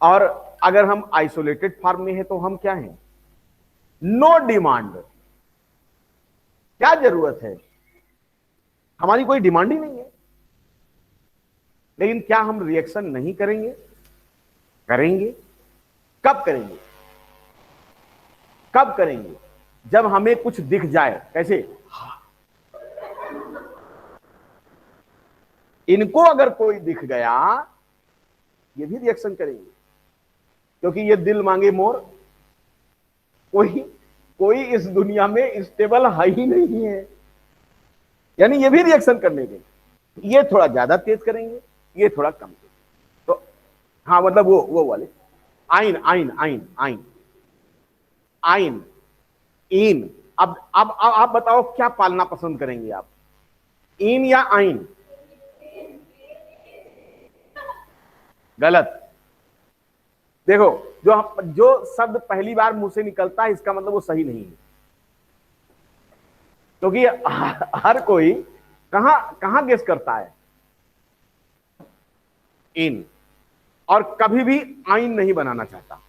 और अगर हम आइसोलेटेड फार्म में है तो हम क्या हैं? No demand. क्या जरूरत है? हमारी कोई डिमांड ही नहीं है। लेकिन क्या हम रिएक्शन नहीं करेंगे? करेंगे। कब करेंगे? कब करेंगे? जब हमें कुछ दिख जाए। कैसे? इनको अगर कोई दिख गया, ये भी रिएक्शन करेंगे, क्योंकि ये दिल मांगे मोर, कोई इस दुनिया में स्टेबल है ही नहीं है। यानी ये भी रिएक्शन करने देंगे। ये थोड़ा ज्यादा तेज करेंगे, ये थोड़ा कम तेज। तो हाँ, मतलब वो वाले आइन आइन आइन आइन आइन इन। अब आप बताओ क्या पालना पसंद करेंगे आप, इन या आइन? गलत। देखो, जो शब्द पहली बार मुंह से निकलता है इसका मतलब वो सही नहीं है, क्योंकि हर कोई कहां गेस करता है? इन। और कभी भी आइन नहीं बनाना चाहता।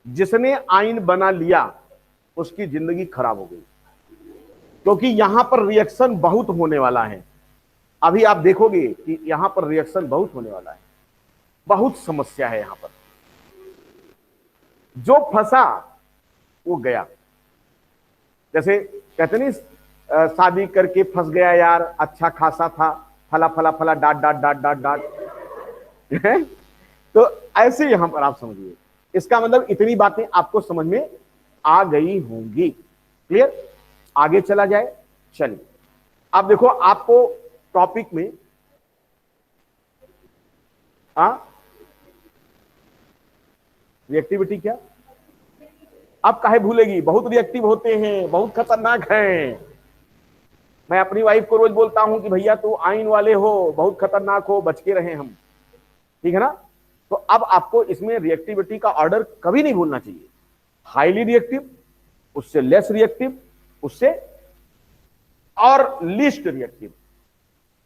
जिसने आइन बना लिया उसकी जिंदगी खराब हो गई, क्योंकि यहां पर रिएक्शन बहुत होने वाला है। अभी आप देखोगे कि यहां पर रिएक्शन बहुत होने वाला है, बहुत समस्या है यहां पर। जो फंसा वो गया। जैसे कहते नहीं, शादी करके फंस गया यार, अच्छा खासा था, फला फला फला dot dot dot dot dot. तो ऐसे यहां पर आप समझिए। इसका मतलब इतनी बातें आपको समझ में आ गई होंगी। क्लियर? आगे चला जाए। चलिए, अब देखो आपको टॉपिक में रिएक्टिविटी क्या अब काहे भूलेगी? बहुत रिएक्टिव होते हैं, बहुत खतरनाक हैं। मैं अपनी वाइफ को रोज बोलता हूं कि भैया तू आइन वाले हो, बहुत खतरनाक हो, बच के रहे हम। ठीक है ना? तो अब आपको इसमें रिएक्टिविटी का ऑर्डर कभी नहीं भूलना चाहिए। हाईली रिएक्टिव, उससे लेस रिएक्टिव, उससे और लीस्ट रिएक्टिव।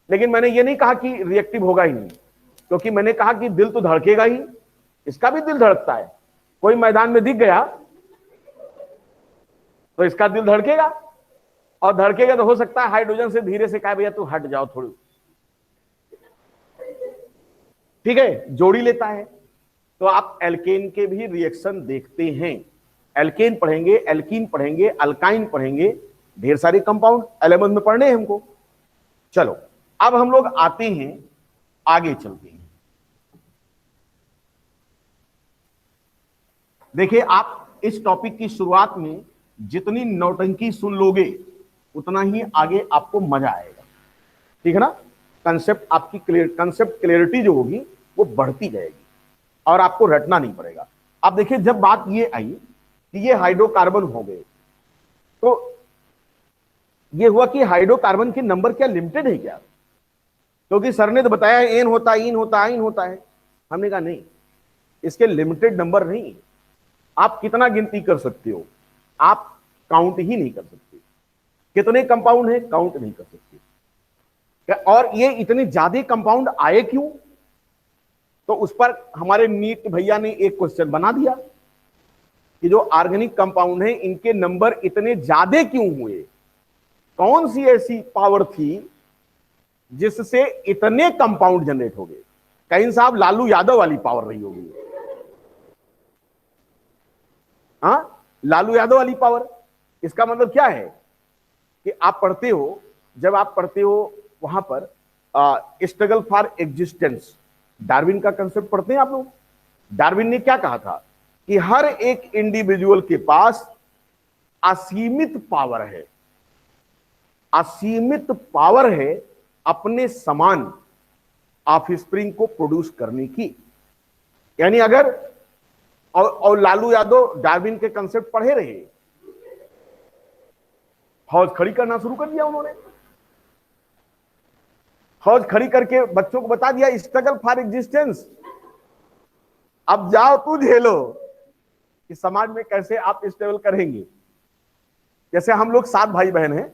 लेकिन मैंने ये नहीं कहा कि रिएक्टिव होगा ही नहीं, क्योंकि मैंने कहा कि दिल तो धड़केगा ही। इसका भी दिल धड़कता है। कोई मैदान में दिख गया तो इसका दिल धड़केगा, और धड़केगा तो हो सकता है हाइड्रोजन से धीरे से कहे भैया तू हट जाओ थोड़ी। ठीक है, जोड़ी लेता है। तो आप एल्केन के भी रिएक्शन देखते हैं। एल्केन पढ़ेंगे, एल्कीन पढ़ेंगे, अल्काइन पढ़ेंगे, ढेर सारे कंपाउंड एलेमेंट में पढ़ने हैं हमको। चलो अब हम लोग आते हैं, आगे चलते हैं। देखिए, आप इस टॉपिक की शुरुआत में जितनी नौटंकी सुन लोगे उतना ही आगे आपको मजा आएगा। ठीक है ना? कंसेप्ट आपकी कंसेप्ट क्लियरिटी जो होगी वो बढ़ती जाएगी और आपको रटना नहीं पड़ेगा। अब देखिए, जब बात ये आई कि ये हाइड्रोकार्बन हो गए, तो ये हुआ कि हाइड्रोकार्बन के नंबर क्या लिमिटेड है क्या? क्योंकि सर ने तो बताया एन होता है, इन होता है, इन होता है। हमने कहा नहीं, इसके लिमिटेड नंबर नहीं। आप कितना गिनती कर सकते हो, आप काउंट ही नहीं कर सकते। कितने कंपाउंड है काउंट नहीं कर सकते। और ये इतने ज्यादा कंपाउंड आए क्यों? तो उस पर हमारे नीट भैया ने एक क्वेश्चन बना दिया कि जो ऑर्गेनिक कंपाउंड है इनके नंबर इतने ज्यादा क्यों हुए, कौन सी ऐसी पावर थी जिससे इतने कंपाउंड जनरेट हो गए। कहीं साहब लालू यादव वाली पावर रही होगी, हाँ, लालू यादव वाली पावर। इसका मतलब क्या है कि आप पढ़ते हो, जब आप पढ़ते हो वहां पर स्ट्रगल फॉर एग्जिस्टेंस, डार्विन का कंसेप्ट पढ़ते हैं आप लोग। डार्विन ने क्या कहा था कि हर एक इंडिविजुअल के पास असीमित पावर है, असीमित पावर है अपने समान ऑफस्प्रिंग को प्रोड्यूस करने की। यानी अगर और लालू यादव डार्विन के कंसेप्ट पढ़े रहे, फौज खड़ी करना शुरू कर दिया उन्होंने, फौज खड़ी करके बच्चों को बता दिया स्ट्रगल फॉर एग्जिस्टेंस, अब जाओ तू झेलो कि समाज में कैसे आप स्टेबल करेंगे। जैसे हम लोग 7 भाई बहन हैं,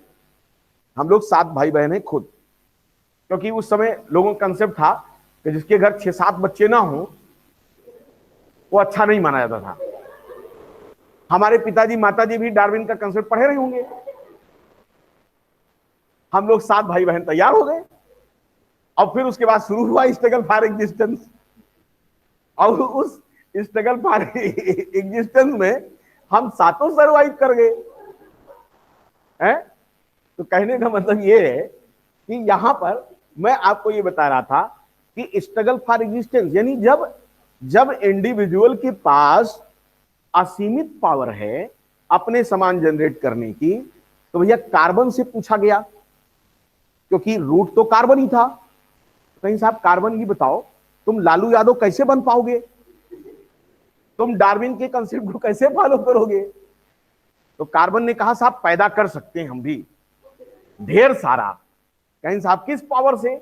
हम लोग 7 भाई बहन हैं खुद, क्योंकि उस समय लोगों का कंसेप्ट था कि जिसके घर 6-7 बच्चे ना हो वो अच्छा नहीं माना जाता था। हमारे पिताजी माताजी भी डार्विन का कंसेप्ट पढ़े रहे होंगे। हम लोग 7 भाई बहन तैयार हो गए और फिर उसके बाद शुरू हुआ स्ट्रगल फॉर एग्जिस्टेंस, और उस स्ट्रगल फॉर एग्जिस्टेंस में हम सातों सर्वाइव कर गए हैं। तो कहने का मतलब ये है कि यहां पर मैं आपको ये बता रहा था कि स्ट्रगल फॉर एग्जिस्टेंस यानी जब इंडिविजुअल के पास असीमित पावर है अपने सामान जनरेट करने की, तो भैया कार्बन से पूछा गया, क्योंकि रूट तो कार्बन ही था। कहीं साहब कार्बन ही बताओ, तुम लालू यादव कैसे बन पाओगे, तुम डार्विन के कंसेप्ट को कैसे फॉलो करोगे। तो कार्बन ने कहा साहब पैदा कर सकते हैं हम भी ढेर सारा। कहीं साहब किस पावर से,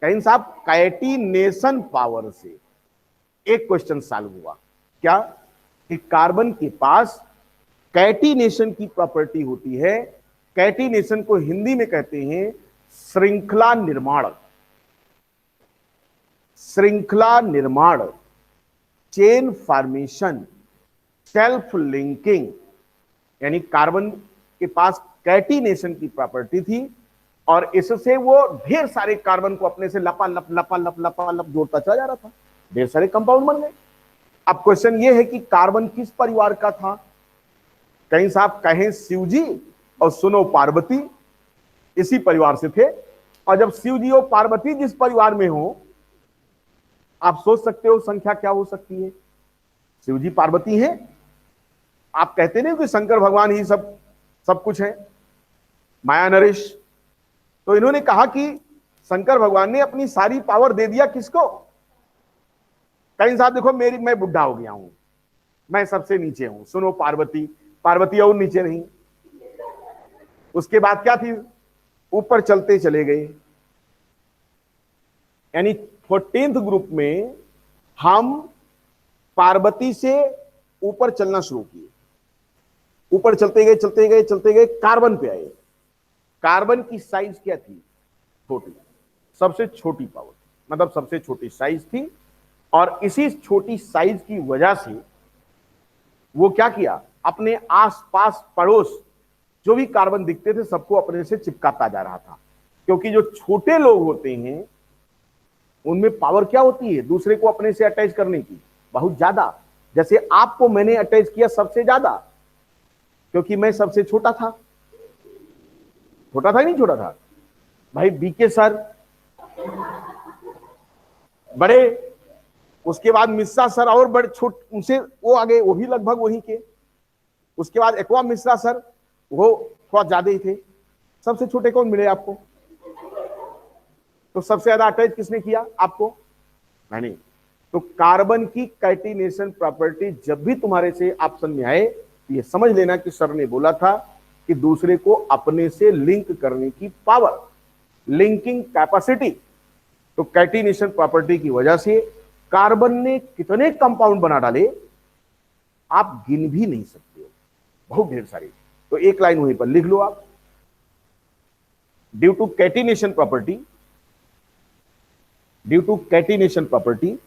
कहीं साहब कैटिनेशन पावर से। एक क्वेश्चन सॉल्व हुआ क्या कि कार्बन के पास कैटिनेशन की प्रॉपर्टी होती है। कैटिनेशन को हिंदी में कहते हैं श्रृंखला निर्माण, श्रृंखला निर्माण, चेन फॉर्मेशन, सेल्फ लिंकिंग। यानी कार्बन के पास कैटिनेशन की प्रॉपर्टी थी और इससे वो ढेर सारे कार्बन को अपने से लपा लप जोड़ता चला जा रहा था, ढेर सारे कंपाउंड बन गए। अब क्वेश्चन ये है कि कार्बन किस परिवार का था। कहीं साहब कहें शिवजी और सुनो पार्वती इसी परिवार से थे। और जब शिवजी और पार्वती जिस परिवार में हो, आप सोच सकते हो संख्या क्या हो सकती है। शिवजी पार्वती हैं, आप कहते नहीं कि शंकर भगवान ही सब कुछ है, माया नरेश। तो इन्होंने कहा कि शंकर भगवान ने अपनी सारी पावर दे दिया किसको। कहीं साहब देखो मैं बुढ़ा हो गया हूं, मैं सबसे नीचे हूं, सुनो पार्वती, पार्वती और नीचे नहीं। उसके बाद क्या थी, ऊपर चलते चले गए। यानी 14th ग्रुप में हम पार्वती से ऊपर चलना शुरू किए, ऊपर चलते गए चलते गए चलते गए, कार्बन पे आए। कार्बन की साइज क्या थी, छोटी, सबसे छोटी पावर, मतलब सबसे छोटी साइज थी। और इसी छोटी साइज की वजह से वो क्या किया, अपने आसपास पड़ोस जो भी कार्बन दिखते थे सबको अपने से चिपकाता जा रहा था। क्योंकि जो छोटे लोग होते हैं उनमें पावर क्या होती है, दूसरे को अपने से अटैच करने की, बहुत ज्यादा। जैसे आपको मैंने अटैच किया सबसे ज्यादा, क्योंकि मैं सबसे छोटा था। छोटा था नहीं छोटा था भाई, बीके सर बड़े, उसके बाद मिश्रा सर और बड़े छोट उनसे वो आगे, वो भी लगभग वहीं के। उसके बाद एक्वा मिश्रा सर, वो थोड़ा ज्यादा ही थे। सबसे छोटे कौन मिले आपको, तो सबसे ज्यादा अटैच किसने किया आपको, नहीं। तो कार्बन की कैटिनेशन प्रॉपर्टी जब भी तुम्हारे से ऑप्शन में आए तो ये समझ लेना कि सर ने बोला था कि दूसरे को अपने से लिंक करने की पावर, लिंकिंग कैपेसिटी। तो कैटिनेशन प्रॉपर्टी की वजह से कार्बन ने कितने कंपाउंड बना डाले आप गिन भी नहीं सकते हो, बहुत ढेर सारे। तो एक लाइन वहीं पर लिख लो आप, due to catenation property, due to catenation property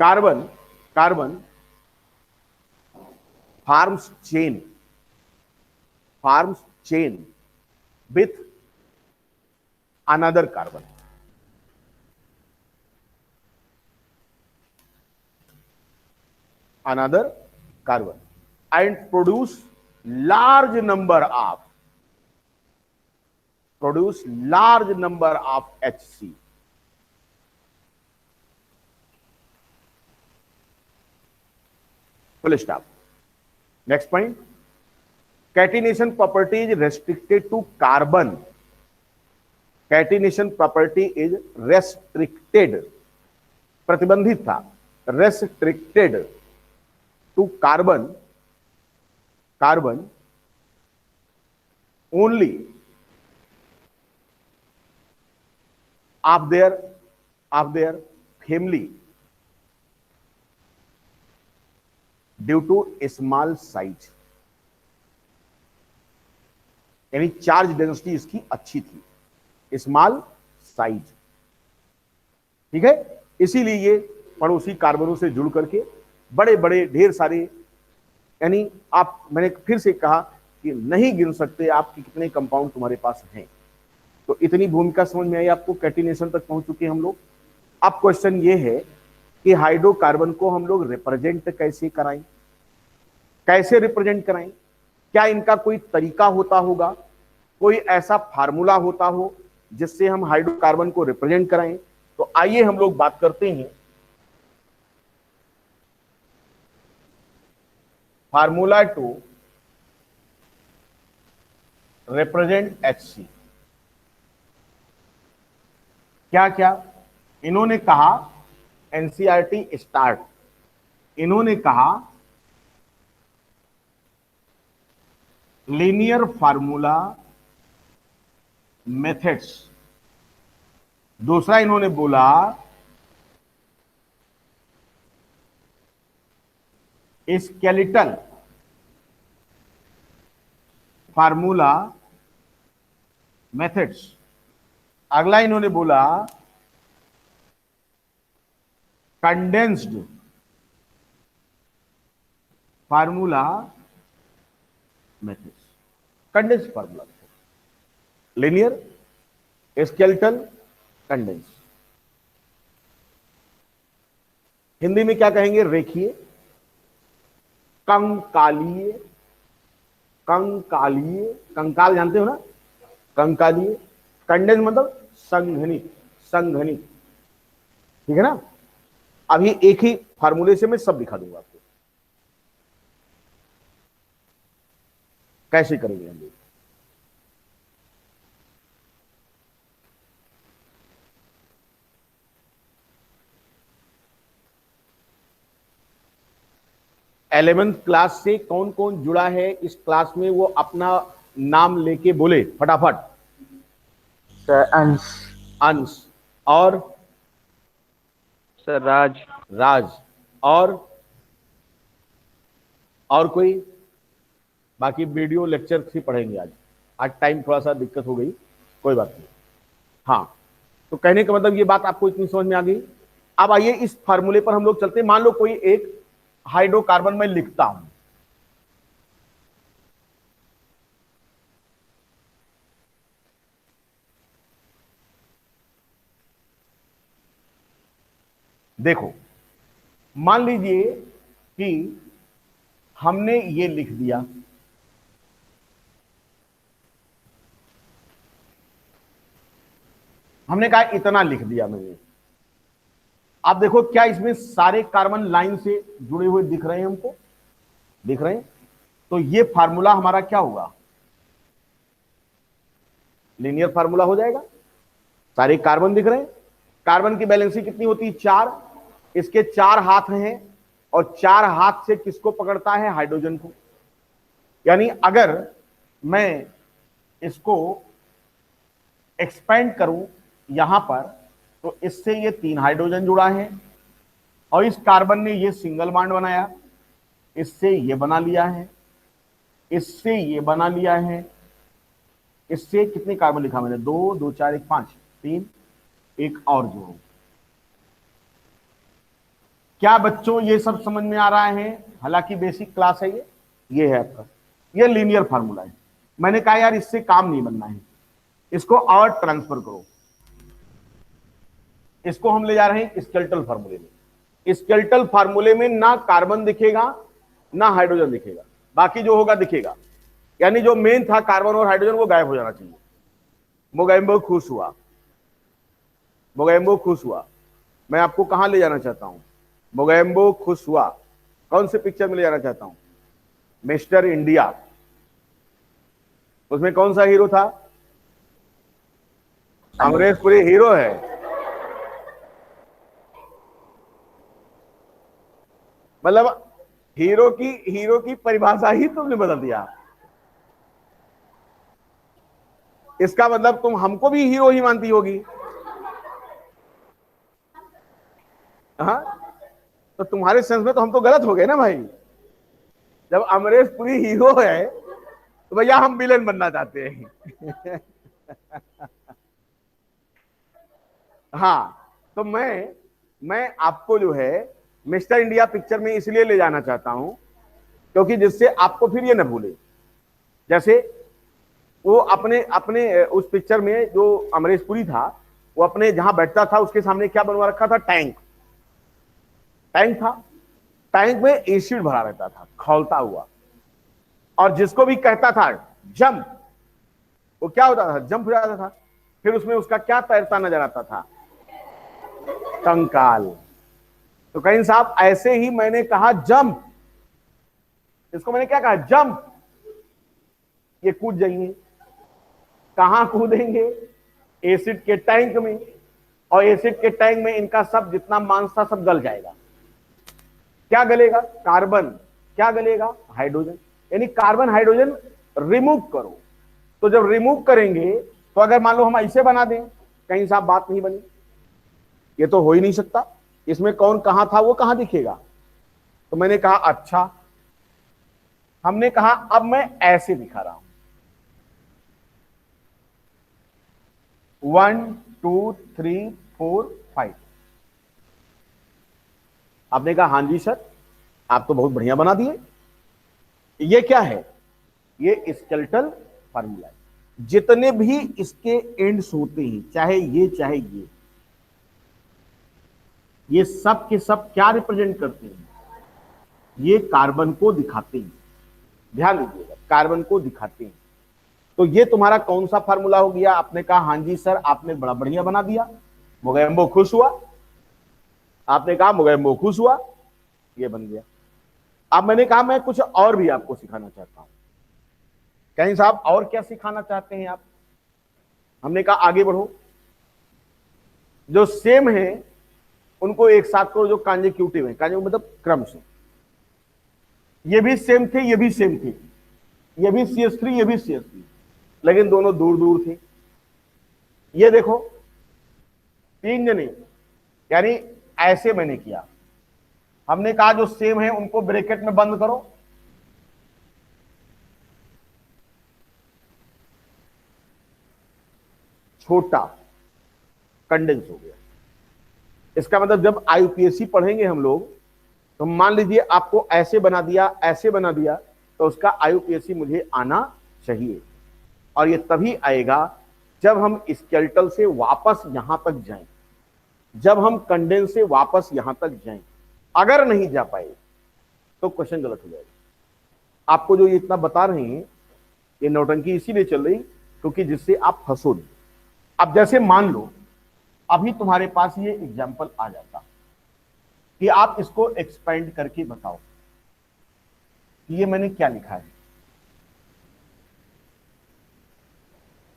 carbon carbon forms chain with another carbon. Another carbon and produce large number of HC. Full stop. Next point. Catenation property is restricted to carbon. Catenation property is restricted, प्रतिबंधित था, restricted to carbon only of their family due to small size. यानी चार्ज डेंसिटी इसकी अच्छी थी, स्मॉल साइज, ठीक है। इसीलिए ये पड़ोसी कार्बनों से जुड़ करके बड़े बड़े ढेर सारे, यानी आप, मैंने फिर से कहा कि नहीं गिन सकते आप कि कितने कंपाउंड तुम्हारे पास हैं। तो इतनी भूमिका समझ में आई आपको, कैटिनेशन तक पहुंच चुके हम लोग। अब क्वेश्चन ये है कि हाइड्रोकार्बन को हम लोग रिप्रेजेंट कैसे कराएं, कैसे रिप्रेजेंट कराएं? क्या इनका कोई तरीका होता होगा, कोई ऐसा फार्मूला होता हो जिससे हम हाइड्रोकार्बन को रिप्रेजेंट कराएं? तो आइए हम लोग बात करते हैं फार्मूला टू रिप्रेजेंट HC। क्या क्या इन्होंने कहा? एनसीईआरटी स्टार्ट, इन्होंने कहा लीनियर फार्मूला मेथड्स। दूसरा इन्होंने बोला स्केलेटल फार्मूला मेथड्स। अगला इन्होंने बोला condensed formula methods. Condensed formula, linear, skeletal, condense. Hindi में क्या कहेंगे? रेखीय, कंकालीय, कंकाल जानते हो ना, कंकालीय। कंडेंस मतलब संघनित, ठीक है ना। अभी एक ही फार्मूले से मैं सब दिखा दूंगा आपको कैसे करेंगे हम लोग। इलेवेंथ क्लास से कौन कौन जुड़ा है इस क्लास में, वो अपना नाम लेके बोले फटाफट। सर अंश। अंश और सर राज। राज और कोई? बाकी वीडियो लेक्चर से पढ़ेंगे आज टाइम थोड़ा सा दिक्कत हो गई, कोई बात नहीं। हाँ, तो कहने का मतलब ये बात आपको इतनी समझ में आ गई। अब आइए इस फार्मूले पर हम लोग चलते हैं। मान लो कोई एक हाइड्रोकार्बन में लिखता हूं, देखो मान लीजिए कि हमने ये लिख दिया, हमने कहा इतना लिख दिया मैंने। आप देखो क्या इसमें सारे कार्बन लाइन से जुड़े हुए दिख रहे हैं हमको? दिख रहे हैं। तो ये फार्मूला हमारा क्या होगा? लीनियर फार्मूला हो जाएगा। सारे कार्बन दिख रहे हैं। कार्बन की वैलेंसी कितनी होती है? 4। इसके 4 हाथ हैं और 4 हाथ से किसको पकड़ता है? हाइड्रोजन को। यानी अगर मैं इसको एक्सपेंड करूं यहां पर, तो इससे ये 3 हाइड्रोजन जुड़ा है और इस कार्बन ने ये सिंगल बॉन्ड बनाया, इससे ये बना लिया है, इससे ये बना लिया है, इससे कितने कार्बन लिखा मैंने? 2 2 4 1 5 3, एक और जोड़ो क्या बच्चों ये सब समझ में आ रहा है? हालांकि बेसिक क्लास है ये है आपका, ये लीनियर फार्मूला है। मैंने कहा यार इससे काम नहीं बनना है, इसको और ट्रांसफर करो। इसको हम ले जा रहे हैं स्केलेटल फार्मूले में। स्केलेटल फार्मूले में ना कार्बन दिखेगा ना हाइड्रोजन दिखेगा, बाकी जो होगा दिखेगा। यानी जो मेन था कार्बन और हाइड्रोजन वो गायब हो जाना चाहिए। मोगेम्बो खुश हुआ, मोगेम्बो खुश हुआ। मैं आपको कहां ले जाना चाहता हूं? मोगेम्बो खुश हुआ कौन से पिक्चर में ले जाना चाहता हूं? Mister India. उसमें कौन सा हीरो था? अमरीश पुरी हीरो है। मतलब हीरो की परिभाषा ही तुमने बदल दिया। इसका मतलब तुम हमको भी हीरो ही मानती होगी। हाँ, तो तुम्हारे सेंस में तो हम तो गलत हो गए ना भाई। जब अमरीश पुरी हीरो है तो भैया हम विलेन बनना चाहते हैं। हाँ, तो मैं आपको जो है मिस्टर इंडिया पिक्चर में इसलिए ले जाना चाहता हूं क्योंकि जिससे आपको फिर ये न भूले। जैसे वो अपने उस पिक्चर में जो अमरीश पुरी था, वो अपने जहां बैठता था उसके सामने क्या बनवा रखा था? टैंक था। टैंक में एसिड भरा रहता था खौलता हुआ, और जिसको भी कहता था जंप, वो क्या होता था? जंप हो जाता था। फिर उसमें उसका क्या तैरता नजर आता था? कंकाल। तो कहीं साहब ऐसे ही मैंने कहा जंप, इसको मैंने क्या कहा? जंप। ये कूद जाएंगे। कहां कूदेंगे? एसिड के टैंक में। और एसिड के टैंक में इनका सब जितना मांस था सब गल जाएगा। क्या गलेगा? कार्बन। क्या गलेगा? हाइड्रोजन। यानी कार्बन हाइड्रोजन रिमूव करो। तो जब रिमूव करेंगे तो अगर मान लो हम ऐसे बना दें, कहीं साहब बात नहीं बनी। ये तो हो ही नहीं सकता। इसमें कौन कहां था वो कहां दिखेगा? तो मैंने कहा अच्छा, हमने कहा अब मैं ऐसे दिखा रहा हूं 1 2 3 4 5। आपने कहा हां जी सर आप तो बहुत बढ़िया बना दिए। ये क्या है? ये स्केलेटल फार्मूला है। जितने भी इसके एंड्स होते हैं, चाहे ये सब के सब क्या रिप्रेजेंट करते हैं? ये कार्बन को दिखाते हैं। ध्यान दीजिएगा, कार्बन को दिखाते हैं। तो ये तुम्हारा कौन सा फार्मूला हो गया? आपने कहा हां जी सर आपने बड़ा बढ़िया बना दिया। मोगेम्बो खुश हुआ। आपने कहा मोगेम्बो खुश हुआ, ये बन गया। अब मैंने कहा मैं कुछ और भी आपको सिखाना चाहता हूं। कहीं साहब और क्या सिखाना चाहते हैं आप? हमने कहा आगे बढ़ो। जो सेम है उनको एक साथ करो, जो कॉन्जिक्यूटिव है। कॉन्जिक्यूटिव मतलब क्रम से। ये भी सेम थे, ये भी सेम थे, ये भी CH3 ये भी CH3, लेकिन दोनों दूर दूर थे। ये देखो 3 जने, यानी ऐसे मैंने किया। हमने कहा जो सेम है उनको ब्रैकेट में बंद करो। छोटा कंडेंस हो गया। इसका मतलब जब IUPAC पढ़ेंगे हम लोग, तो मान लीजिए आपको ऐसे बना दिया, ऐसे बना दिया, तो उसका IUPAC मुझे आना चाहिए। और ये तभी आएगा जब हम स्केलेटल से वापस यहां तक जाएं, जब हम कंडेंस से वापस यहां तक जाएं। अगर नहीं जा पाए तो क्वेश्चन गलत हो जाएगा। आपको जो ये इतना बता रहे हैं, ये नौटंकी इसीलिए चल रही क्योंकि जिससे आप फंसो नहीं। अब जैसे मान लो अभी तुम्हारे पास ये एग्जाम्पल आ जाता कि आप इसको एक्सपेंड करके बताओ कि ये मैंने क्या लिखा है।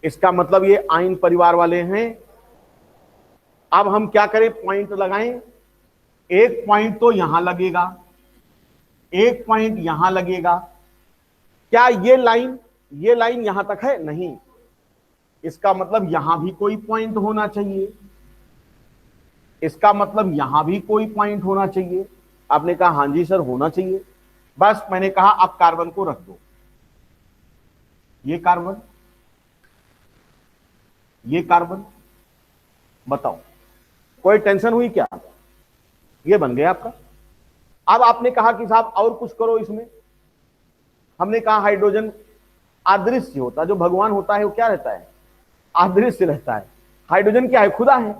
इसका मतलब ये आयन परिवार वाले हैं। अब हम क्या करें? पॉइंट लगाएं। एक पॉइंट तो यहां लगेगा, एक पॉइंट यहां लगेगा। क्या ये लाइन यहां तक है? नहीं। इसका मतलब यहां भी कोई पॉइंट होना चाहिए। इसका मतलब यहां भी कोई पॉइंट होना चाहिए। आपने कहा हां जी सर होना चाहिए। बस मैंने कहा अब कार्बन को रख दो। ये कार्बन, ये कार्बन, बताओ कोई टेंशन हुई क्या? ये बन गया आपका। अब आपने कहा कि साहब और कुछ करो इसमें, हमने कहा हाइड्रोजन अदृश्य होता है, जो भगवान होता है वो क्या रहता है, अदृश्य रहता है। हाइड्रोजन क्या है, खुदा है,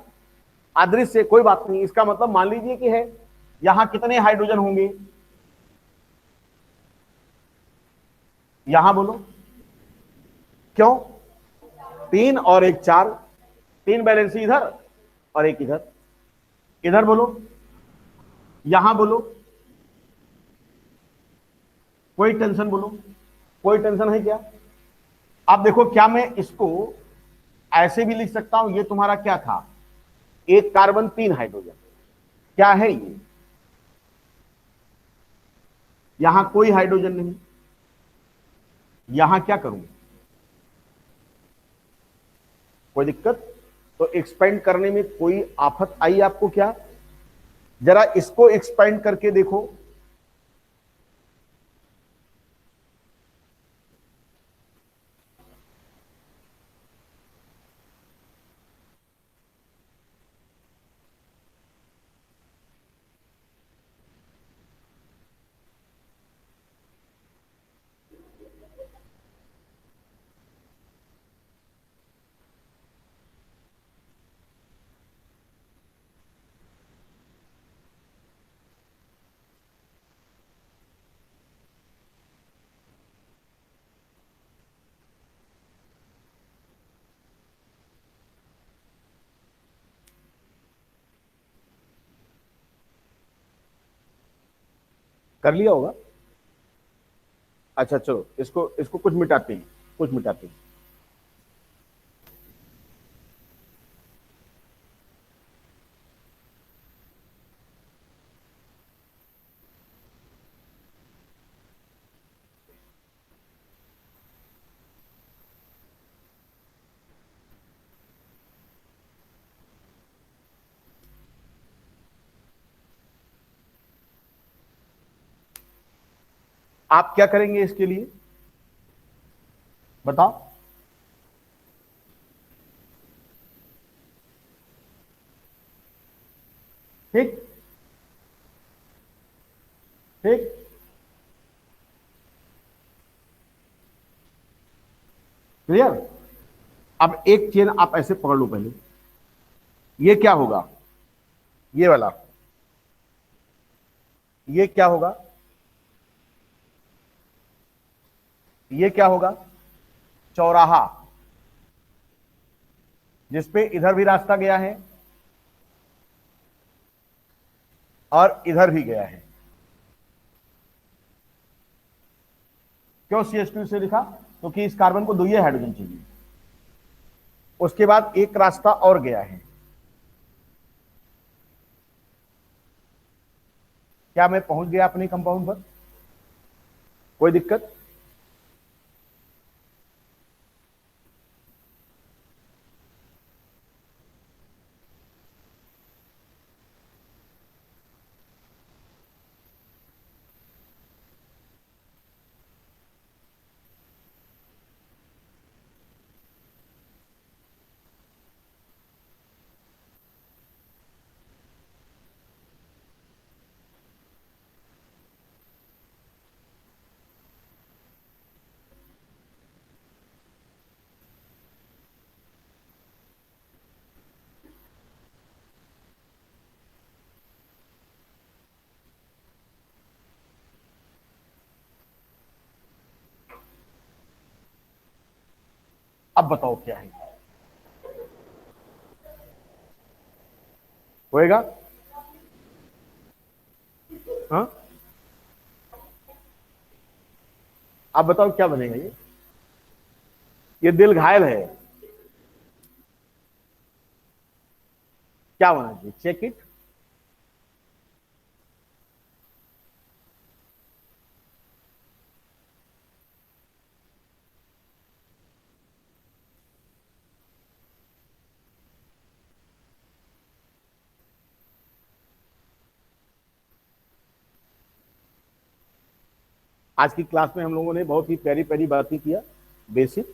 अदृश्य कोई बात नहीं। इसका मतलब मान लीजिए कि है, यहां कितने हाइड्रोजन होंगे, यहां बोलो, क्यों, 3 और 1 4, 3 बैलेंसी इधर और 1 इधर, इधर बोलो, यहां बोलो, कोई टेंशन बोलो, कोई टेंशन है क्या। अब देखो, क्या मैं इसको ऐसे भी लिख सकता हूं, ये तुम्हारा क्या था, 1 कार्बन 3 हाइड्रोजन, क्या है ये, यहां कोई हाइड्रोजन नहीं, यहां क्या करूं, कोई दिक्कत, तो एक्सपेंड करने में कोई आफत आई आपको क्या, जरा इसको एक्सपेंड करके देखो, कर लिया होगा। अच्छा चलो, इसको इसको कुछ मिटाते हैं, कुछ मिटाते हैं। आप क्या करेंगे इसके लिए बताओ, ठीक ठीक, क्लियर। अब एक चेन आप ऐसे पकड़ लो पहले, ये क्या होगा, ये वाला, ये क्या होगा, ये क्या होगा, चौराहा, जिसपे इधर भी रास्ता गया है और इधर भी गया है। क्यों CH2 से लिखा, क्योंकि इस कार्बन को 2 हाइड्रोजन चाहिए। उसके बाद एक रास्ता और गया है, क्या मैं पहुंच गया अपने कंपाउंड पर, कोई दिक्कत, अब बताओ क्या है, होएगा, हाँ, अब बताओ क्या बनेगा, ये दिल घायल है, क्या होना चाहिए, चेक इट, आज की क्लास में हम लोगों ने बहुत ही प्यारी प्यारी बातें किया, बेसिक,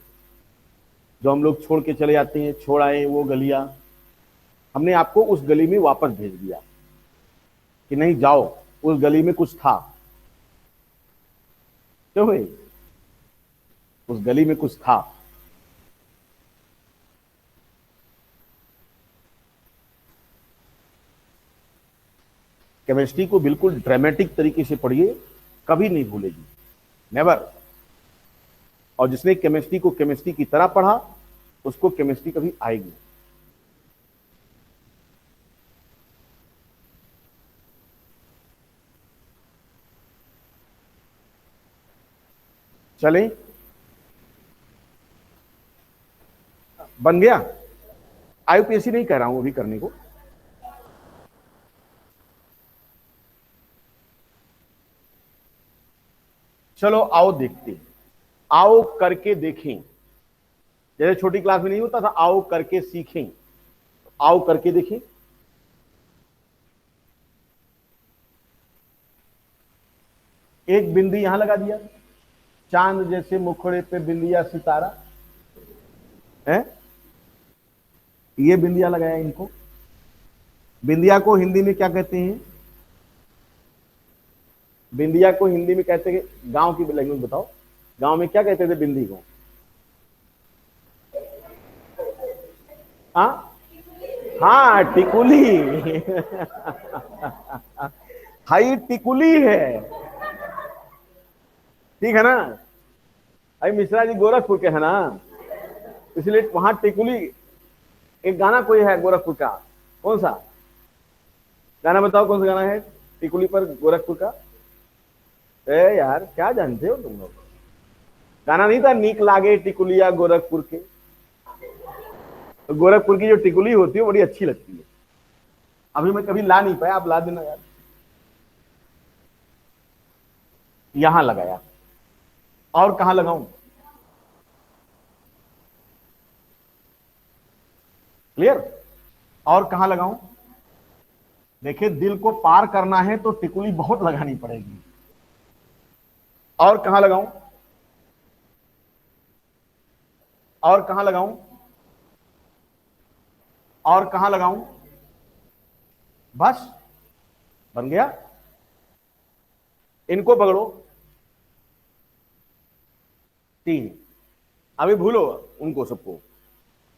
जो हम लोग छोड़ के चले जाते हैं, छोड़ आए वो गलियां, हमने आपको उस गली में वापस भेज दिया कि नहीं जाओ, उस गली में कुछ था। क्यों भाई? उस गली में कुछ था। केमिस्ट्री को बिल्कुल ड्रामेटिक तरीके से पढ़िए, कभी नहीं भूलेगी, नेवर। और जिसने केमिस्ट्री को केमिस्ट्री की तरह पढ़ा उसको केमिस्ट्री कभी आएगी। चलें, बन गया। आईयूपीएससी नहीं कह रहा हूं अभी करने को। चलो आओ देखते हैं, आओ करके देखें। जैसे छोटी क्लास में नहीं होता था आओ करके सीखें, आओ करके देखें। एक बिंदी यहां लगा दिया, चांद जैसे मुखड़े पे बिंदिया सितारा है, ये बिंदिया लगाया इनको। बिंदिया को हिंदी में क्या कहते हैं? बिंदिया को हिंदी में कहते हैं, गांव की लैंग्वेज बताओ, गांव में क्या कहते थे बिंदी को? हाँ टिकुली। हाई टिकुली है, ठीक है ना? भाई मिश्रा जी गोरखपुर के है ना, इसलिए वहां टिकुली। एक गाना कोई है गोरखपुर का, कौन सा गाना बताओ, कौन सा गाना है टिकुली पर गोरखपुर का? ए यार क्या जानते हो तुम लोग? गाना नहीं था नीक लागे टिकुलिया गोरखपुर के? तो गोरखपुर की जो टिकुली होती है बड़ी अच्छी लगती है। अभी मैं कभी ला नहीं पाया, आप ला देना यार। यहां लगाया, और कहां लगाऊं? क्लियर? और कहां लगाऊं? देखिए दिल को पार करना है तो टिकुली बहुत लगानी पड़ेगी। और कहां लगाऊं? और कहां लगाऊं? और कहां लगाऊं? बस बन गया। इनको पकड़ो, 3। अभी भूलो उनको सबको,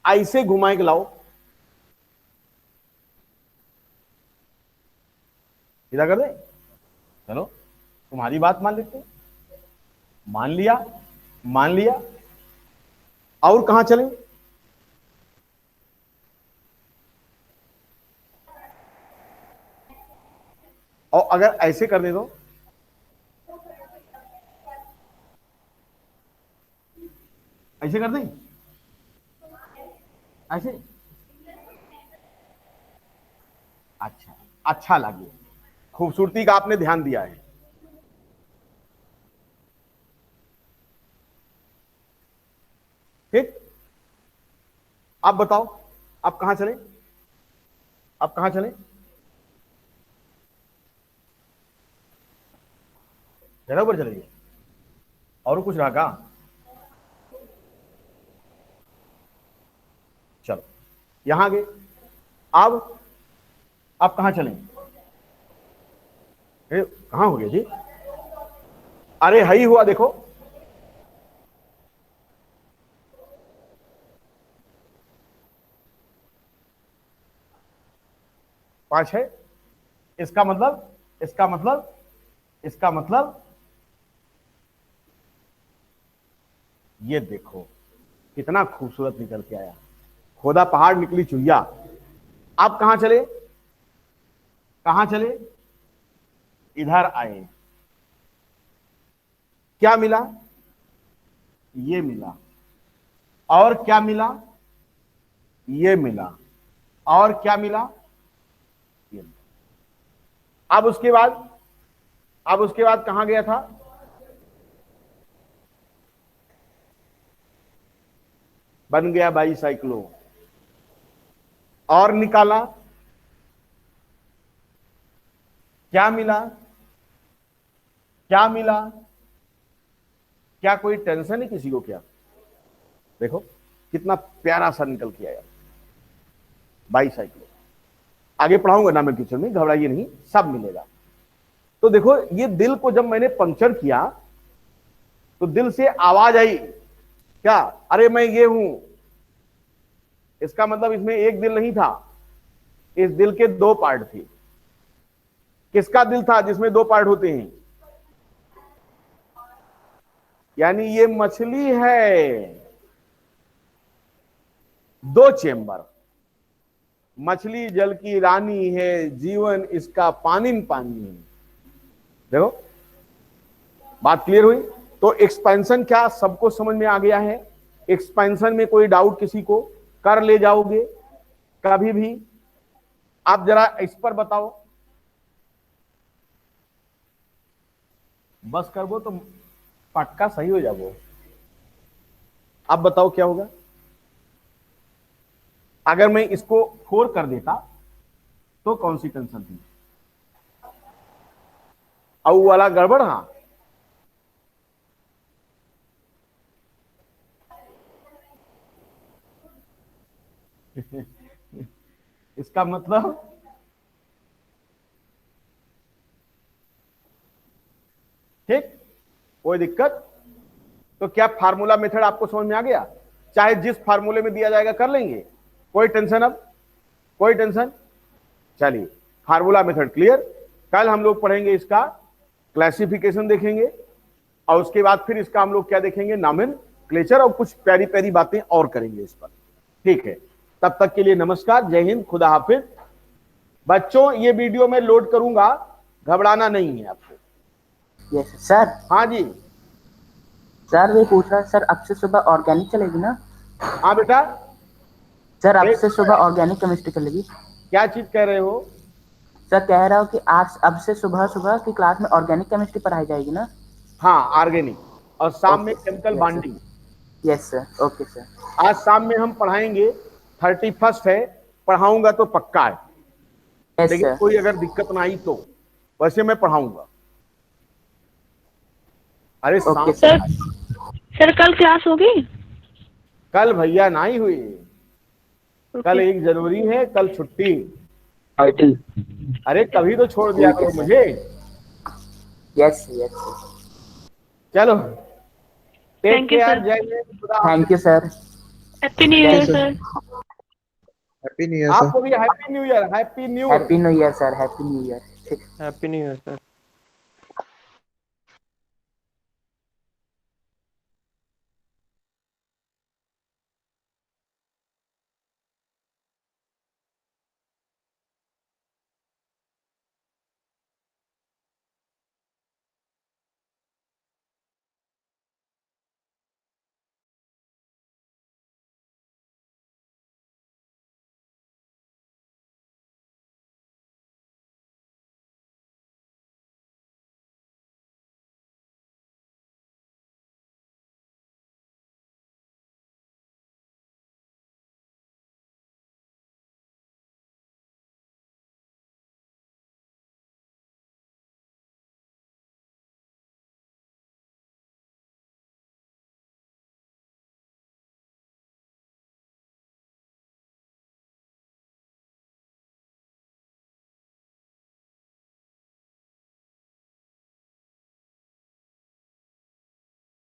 ऐसे घुमाए के लाओ, सीधा कर दे। चलो तुम्हारी बात मान लेते हैं। मान लिया, मान लिया। और कहां चलें? और अगर ऐसे कर दे तो, ऐसे कर दें, ऐसे। अच्छा, अच्छा लगे, खूबसूरती का आपने ध्यान दिया है। ठीक, आप बताओ आप कहां चले? आप कहां चले? जगह पर चले? और कुछ रहा का? चलो यहां गए। अब आप कहां चलें? कहां हो गए जी? अरे हई हुआ देखो, पांच है। इसका मतलब, इसका मतलब, इसका मतलब ये देखो कितना खूबसूरत निकल के आया। खोदा पहाड़ निकली चुहिया। आप कहां चले? कहां चले? इधर आए। क्या मिला? ये मिला। और क्या मिला? ये मिला। और क्या मिला? ये मिला। अब उसके बाद, अब उसके बाद कहां गया था? बन गया बाईसाइक्लो। और निकाला, क्या मिला? क्या मिला? क्या कोई टेंशन है किसी को क्या? देखो कितना प्यारा सा निकल के आया बाईसाइक्लो। आगे पढ़ाऊंगा ना मैं किचन में, घबराइए नहीं, सब मिलेगा। तो देखो ये दिल को जब मैंने पंक्चर किया तो दिल से आवाज आई क्या, अरे मैं ये हूं। इसका मतलब इसमें एक दिल नहीं था, इस दिल के दो पार्ट थे। किसका दिल था जिसमें दो पार्ट होते हैं? यानी ये मछली है, दो चेंबर। मछली जल की रानी है, जीवन इसका पानी पानी है। देखो बात क्लियर हुई। तो एक्सपेंशन क्या सबको समझ में आ गया है? एक्सपेंशन में कोई डाउट किसी को? कर ले जाओगे कभी भी? आप जरा इस पर बताओ। बस कर वो तो पक्का सही हो जाओ। अब बताओ क्या होगा अगर मैं इसको 4 कर देता तो कौन सी टेंशन थी? औ वाला गड़बड़। हाँ इसका मतलब ठीक, कोई दिक्कत? तो क्या फार्मूला मेथड आपको समझ में आ गया? चाहे जिस फार्मूले में दिया जाएगा कर लेंगे, कोई टेंशन? अब कोई टेंशन? चलिए फार्मूला मेथड क्लियर। कल हम लोग पढ़ेंगे इसका क्लासिफिकेशन देखेंगे और उसके बाद फिर इसका हम लोग क्या देखेंगे, नॉमेनक्लेचर, और कुछ प्यारी प्यारी बातें और करेंगे इस पर। ठीक है, तब तक के लिए नमस्कार, जय हिंद, खुदा हाफिज। बच्चों ये वीडियो मैं लोड करूंगा, घबराना नहीं है आपको। Yes sir. हाँ जी सर ये पूछ रहा है सर, अब से सुबह ऑर्गेनिक चलेगी ना? हाँ बेटा। सर अब से सुबह ऑर्गेनिक केमिस्ट्री चलेगी? क्या चीज कह रहे हो? सर कह रहा हूँ कि आज अब से सुबह सुबह की क्लास में ऑर्गेनिक केमिस्ट्री पढ़ाई जाएगी ना? हाँ ऑर्गेनिक, और शाम में chemical bonding. Yes sir, okay sir. आज शाम में हम पढ़ाएंगे, 31 है, पढ़ाऊंगा तो पक्का है। यस लेकिन सर। कोई अगर दिक्कत ना आई तो वैसे मैं पढ़ाऊंगा। अरे शाम सर सर कल क्लास होगी? कल भैया ना ही हुई, कल 1 जनवरी है, कल छुट्टी। अरे कभी तो छोड़ दिया करो मुझे। Yes yes. चलो take Thank you, care, sir. जय हिंद, खुदा हाफिज। Thank you sir. Happy new year Yes, sir. Sir. Happy new year sir. आपको भी happy new year, happy new year. Happy new year sir, happy new year. Happy new year sir.